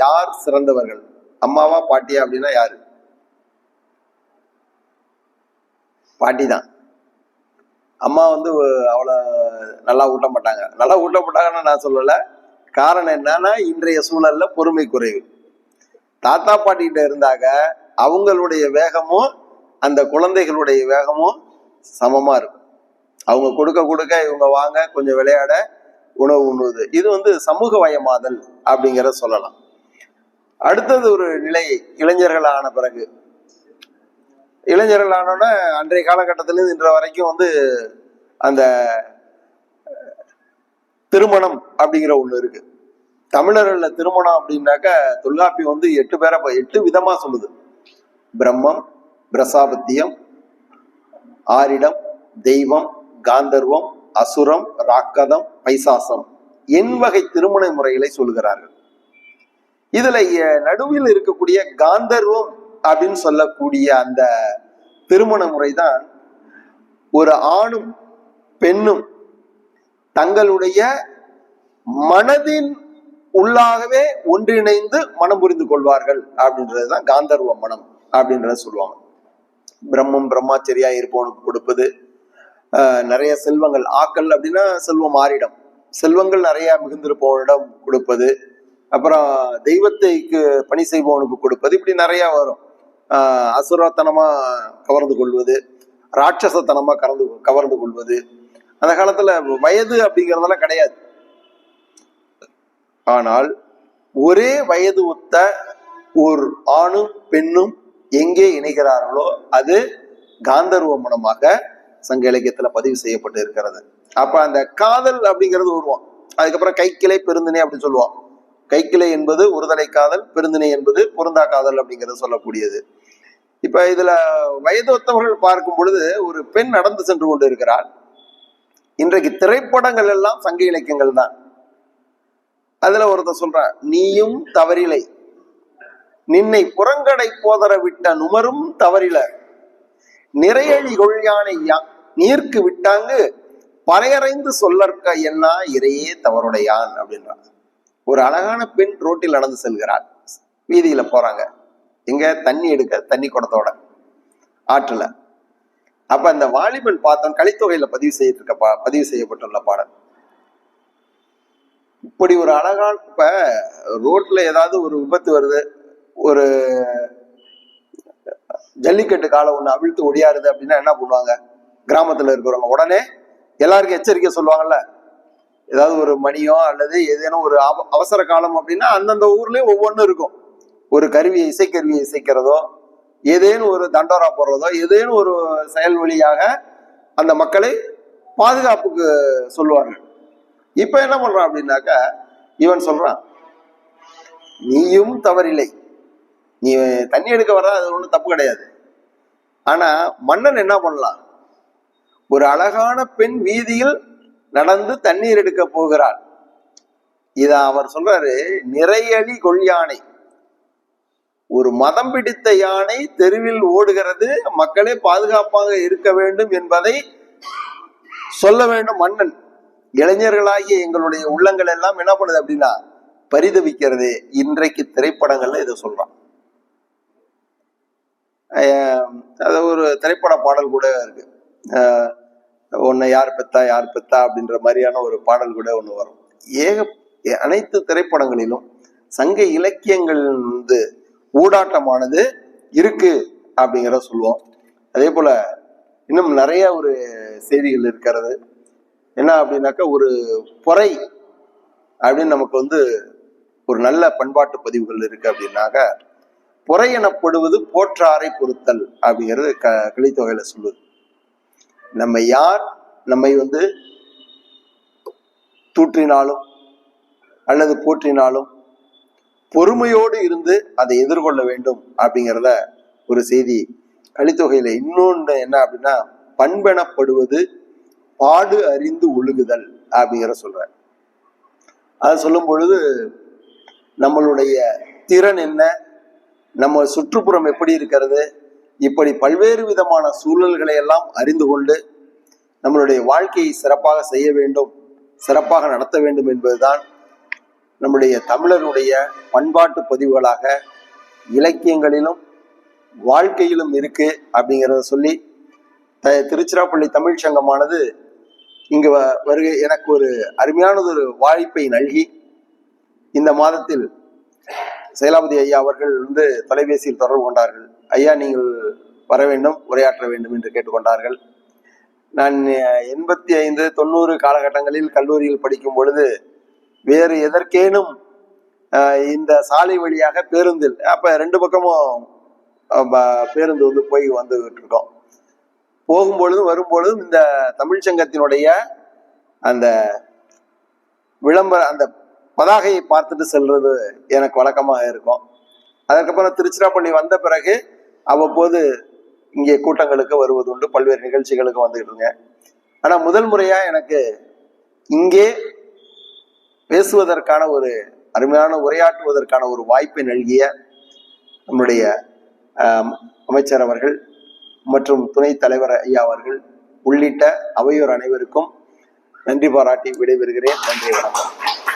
யார் சிறந்தவர்கள், அம்மாவா பாட்டியா அப்படின்னா யாரு? பாட்டி தான். அம்மா வந்து அவளை நல்லா ஊட்ட மாட்டாங்க. நல்லா ஊட்ட மாட்டாங்கன்னு நான் சொல்லல. காரணம் என்னன்னா இன்றைய சூழல்ல பொறுமை குறைவு. தாத்தா பாட்டிகிட்ட இருந்தாங்க அவங்களுடைய வேகமும் அந்த குழந்தைகளுடைய வேகமும் சமமா இருக்கும். அவங்க கொடுக்க கொடுக்க இவங்க வாங்க கொஞ்சம் விளையாட உணவு உண்ணுவது. இது வந்து சமூக வயமாதல் அப்படிங்கிற சொல்லலாம். அடுத்தது ஒரு நிலை இளைஞர்கள் ஆன பிறகு. இளைஞர்கள் ஆனோன்னா அன்றைய காலகட்டத்திலிருந்து இன்ற வரைக்கும் வந்து அந்த திருமணம் அப்படிங்கிற ஒண்ணு இருக்கு. தமிழர்கள்ல திருமணம் அப்படின்னாக்க தொல்காப்பியம் வந்து 8 விதமா சொல்லுது. பிரம்மம், பிரசாபத்தியம், ஆரிடம், தெய்வம், காந்தர்வம், அசுரம், ராக்கதம், பைசாசம் வகை திருமண முறைகளை சொல்லுகிறார்கள். இதுல நடுவில் இருக்கக்கூடிய காந்தர்வம் அப்படின்னு சொல்லக்கூடிய அந்த திருமண முறைதான் ஒரு ஆணும் பெண்ணும் தங்களுடைய மனதின் உள்ளாகவே ஒன்றிணைந்து மனம் புரிந்து கொள்வார்கள் அப்படின்றதுதான் காந்தர்வ மனம் அப்படின்றத சொல்லுவாங்க. பிரம்மம் பிரம்மாச்சரியா இருப்பவனுக்கு கொடுப்பது, நிறைய செல்வங்கள், ஆக்கள் அப்படின்னா செல்வம் ஆரிடம், செல்வங்கள் நிறைய மிகுந்திருப்பவனிடம் கொடுப்பது, அப்புறம் தெய்வத்தைக்கு பணி செய்பவனுக்கு கொடுப்பது, இப்படி நிறைய வரும். அசுரத்தனமா கவர்ந்து கொள்வது, ராட்சசத்தனமா கவர்ந்து கொள்வது. அந்த காலத்துல வயது அப்படிங்கிறதெல்லாம் கிடையாது. ஆனால் ஒரே வயது ஒத்த ஒரு ஆணும் பெண்ணும் எங்கே இணைகிறார்களோ அது காந்தர்வ மனமாக சங்க இலக்கியத்துல பதிவு செய்யப்பட்டு இருக்கிறது. அப்ப அந்த காதல் அப்படிங்கிறது உருவம். அதுக்கப்புறம் கைக்கிளை பெருந்திணை அப்படின்னு சொல்லுவான். கைக்கிளை என்பது ஒருதலை காதல், பெருந்திணை என்பது பொருந்தா காதல் அப்படிங்கிறது சொல்லக்கூடியது. இப்ப இதுல வயது ஒத்தவர்கள் பார்க்கும் பொழுது ஒரு பெண் நடந்து சென்று கொண்டு இருக்கிறாள். இன்றைக்கு திரைப்படங்கள் எல்லாம் சங்க இலக்கியங்கள் தான். அதுல ஒருத்தர் சொல்றான், நீயும் தவறிலை, நின்னை புறங்கடை போதர விட்ட நுமரும் தவறில, நிறையழி கொள்யானை நீர்க்கு விட்டாங்கு பறையறைந்து சொல்லற்க என்ன இறையே தவறுடையான் அப்படின்றான். ஒரு அழகான பெண் ரோட்டில் நடந்து செல்கிறாள், வீதியில போறாங்க, எங்க தண்ணி எடுக்க, தண்ணி குடத்தோட ஆற்றுல. அப்ப அந்த வாலிபன் பார்த்தோம், கலித்தொகையில பதிவு செய்யப்பட்டுள்ள பாடல். இப்படி ஒரு அழகான, இப்ப ரோட்ல ஏதாவது ஒரு விபத்து வருது, ஒரு ஜல்லிக்கட்டு காலை ஒண்ணு அவிழ்த்து ஒடியாருது அப்படின்னா என்ன பண்ணுவாங்க? கிராமத்துல இருக்கிறவங்க உடனே எல்லாருக்கும் எச்சரிக்கை சொல்லுவாங்கல்ல. ஏதாவது ஒரு மணியோ அல்லது ஏதேனும் ஒரு அவசர காலம் அப்படின்னா அந்தந்த ஊர்லயும் ஒவ்வொன்றும் இருக்கும். ஒரு கருவியை, இசைக்கருவியை இசைக்கிறதோ, ஏதேனும் ஒரு தண்டோரா போடுறதோ, ஏதேனும் ஒரு செயல் வழியாக அந்த மக்களை பாதுகாப்புக்கு சொல்லுவார்கள். இப்ப என்ன பண்றான் அப்படின்னாக்கா, இவன் சொல்றான், நீயும் தவறில்லை, நீ தண்ணி எடுக்க வர்ற, அது ஒண்ணும் தப்பு கிடையாது. ஆனா மன்னன் என்ன பண்ணலாம்? ஒரு அழகான பெண் வீதியில் நடந்து தண்ணீர் எடுக்க போகிறாள். இத அவர் சொல்றாரு, நிறையழி கொள்யானை, ஒரு மதம் பிடித்த யானை தெருவில் ஓடுகிறது, மக்களே பாதுகாப்பாக இருக்க வேண்டும் என்பதை சொல்ல வேண்டும் மன்னன். இளைஞர்களாகிய எங்களுடைய உள்ளங்கள் எல்லாம் என்ன பண்ணுது அப்படின்னா பரிதவிக்கிறது. இன்றைக்கு திரைப்படங்கள்ல இதை சொல்றான். அது ஒரு திரைப்பட பாடல் கூட இருக்கு, உன்னை யார் பெத்தா யார் பெத்தா அப்படின்ற மாதிரியான ஒரு பாடல் கூட ஒண்ணு வரும். அனைத்து திரைப்படங்களிலும் சங்க இலக்கியங்கள் ஊடாட்டமானது இருக்கு அப்படிங்கிறத சொல்லுவோம். அதே போல இன்னும் நிறைய ஒரு செய்திகள் இருக்கிறது. என்ன அப்படின்னாக்கா, ஒரு பொறை அப்படின்னு நமக்கு ஒரு நல்ல பண்பாட்டு பதிவுகள் இருக்கு. அப்படின்னாக்க பொறை எனப்படுவது போற்றாரை பொறுத்தல் அப்படிங்கிறது கிளைத்தொகையில சொல்லுது. நம்ம யார் நம்மை தூற்றினாலும் அல்லது போற்றினாலும் பொறுமையோடு இருந்து அதை எதிர்கொள்ள வேண்டும் அப்படிங்கிறத ஒரு செய்தி கலித்தொகையில. இன்னொன்று என்ன அப்படின்னா, பண்பெனப்படுவது பாடு அறிந்து ஒழுகுதல் அப்படிங்கிற சொல்ற. அதை சொல்லும் பொழுது நம்மளுடைய திறன் என்ன, நம்ம சுற்றுப்புறம் எப்படி இருக்கிறது, இப்படி பல்வேறு விதமான சூழல்களை எல்லாம் அறிந்து கொண்டு நம்மளுடைய வாழ்க்கையை சிறப்பாக செய்ய வேண்டும், சிறப்பாக நடத்த வேண்டும் என்பதுதான் நம்முடைய தமிழருடைய பண்பாட்டு பதிவுகளாக இலக்கியங்களிலும் வாழ்க்கையிலும் இருக்கு அப்படிங்கிறத சொல்லி, திருச்சிராப்பள்ளி தமிழ் சங்கமானது இங்கு வருகை எனக்கு ஒரு அருமையானது ஒரு வாய்ப்பை நல்கி, இந்த மாதத்தில் செயலாபதி ஐயா அவர்கள் தொலைபேசியில் தொடர்பு கொண்டார்கள். ஐயா, நீங்கள் வர வேண்டும், உரையாற்ற வேண்டும் என்று கேட்டுக்கொண்டார்கள். நான் 85, 90 காலகட்டங்களில் கல்லூரியில் படிக்கும் பொழுது வேறு எதற்கேனும் இந்த சாலை வழியாக பேருந்தில், அப்ப 2 பக்கமும் பேருந்து போய் வந்துகிட்டு இருக்கோம். போகும்பொழுதும் வரும்பொழுதும் இந்த தமிழ் சங்கத்தினுடைய அந்த விளம்பர அந்த பதாகையை பார்த்துட்டு செல்றது எனக்கு வழக்கமாக இருக்கும். அதற்கப்புறம் திருச்சிராப்பள்ளி வந்த பிறகு அவ்வப்போது இங்கே கூட்டங்களுக்கு வருவது உண்டு, பல்வேறு நிகழ்ச்சிகளுக்கு வந்துகிட்டு இருக்கேன். ஆனா முதல் முறையா எனக்கு இங்கே பேசுவதற்கான ஒரு அருமையான உரையாற்றுவதற்கான ஒரு வாய்ப்பை நல்கிய நம்முடைய அமைச்சர் அவர்கள் மற்றும் துணைத் தலைவர் ஐயா அவர்கள் உள்ளிட்ட அவையோர் அனைவருக்கும் நன்றி பாராட்டி விடைபெறுகிறேன். நன்றி, வணக்கம்.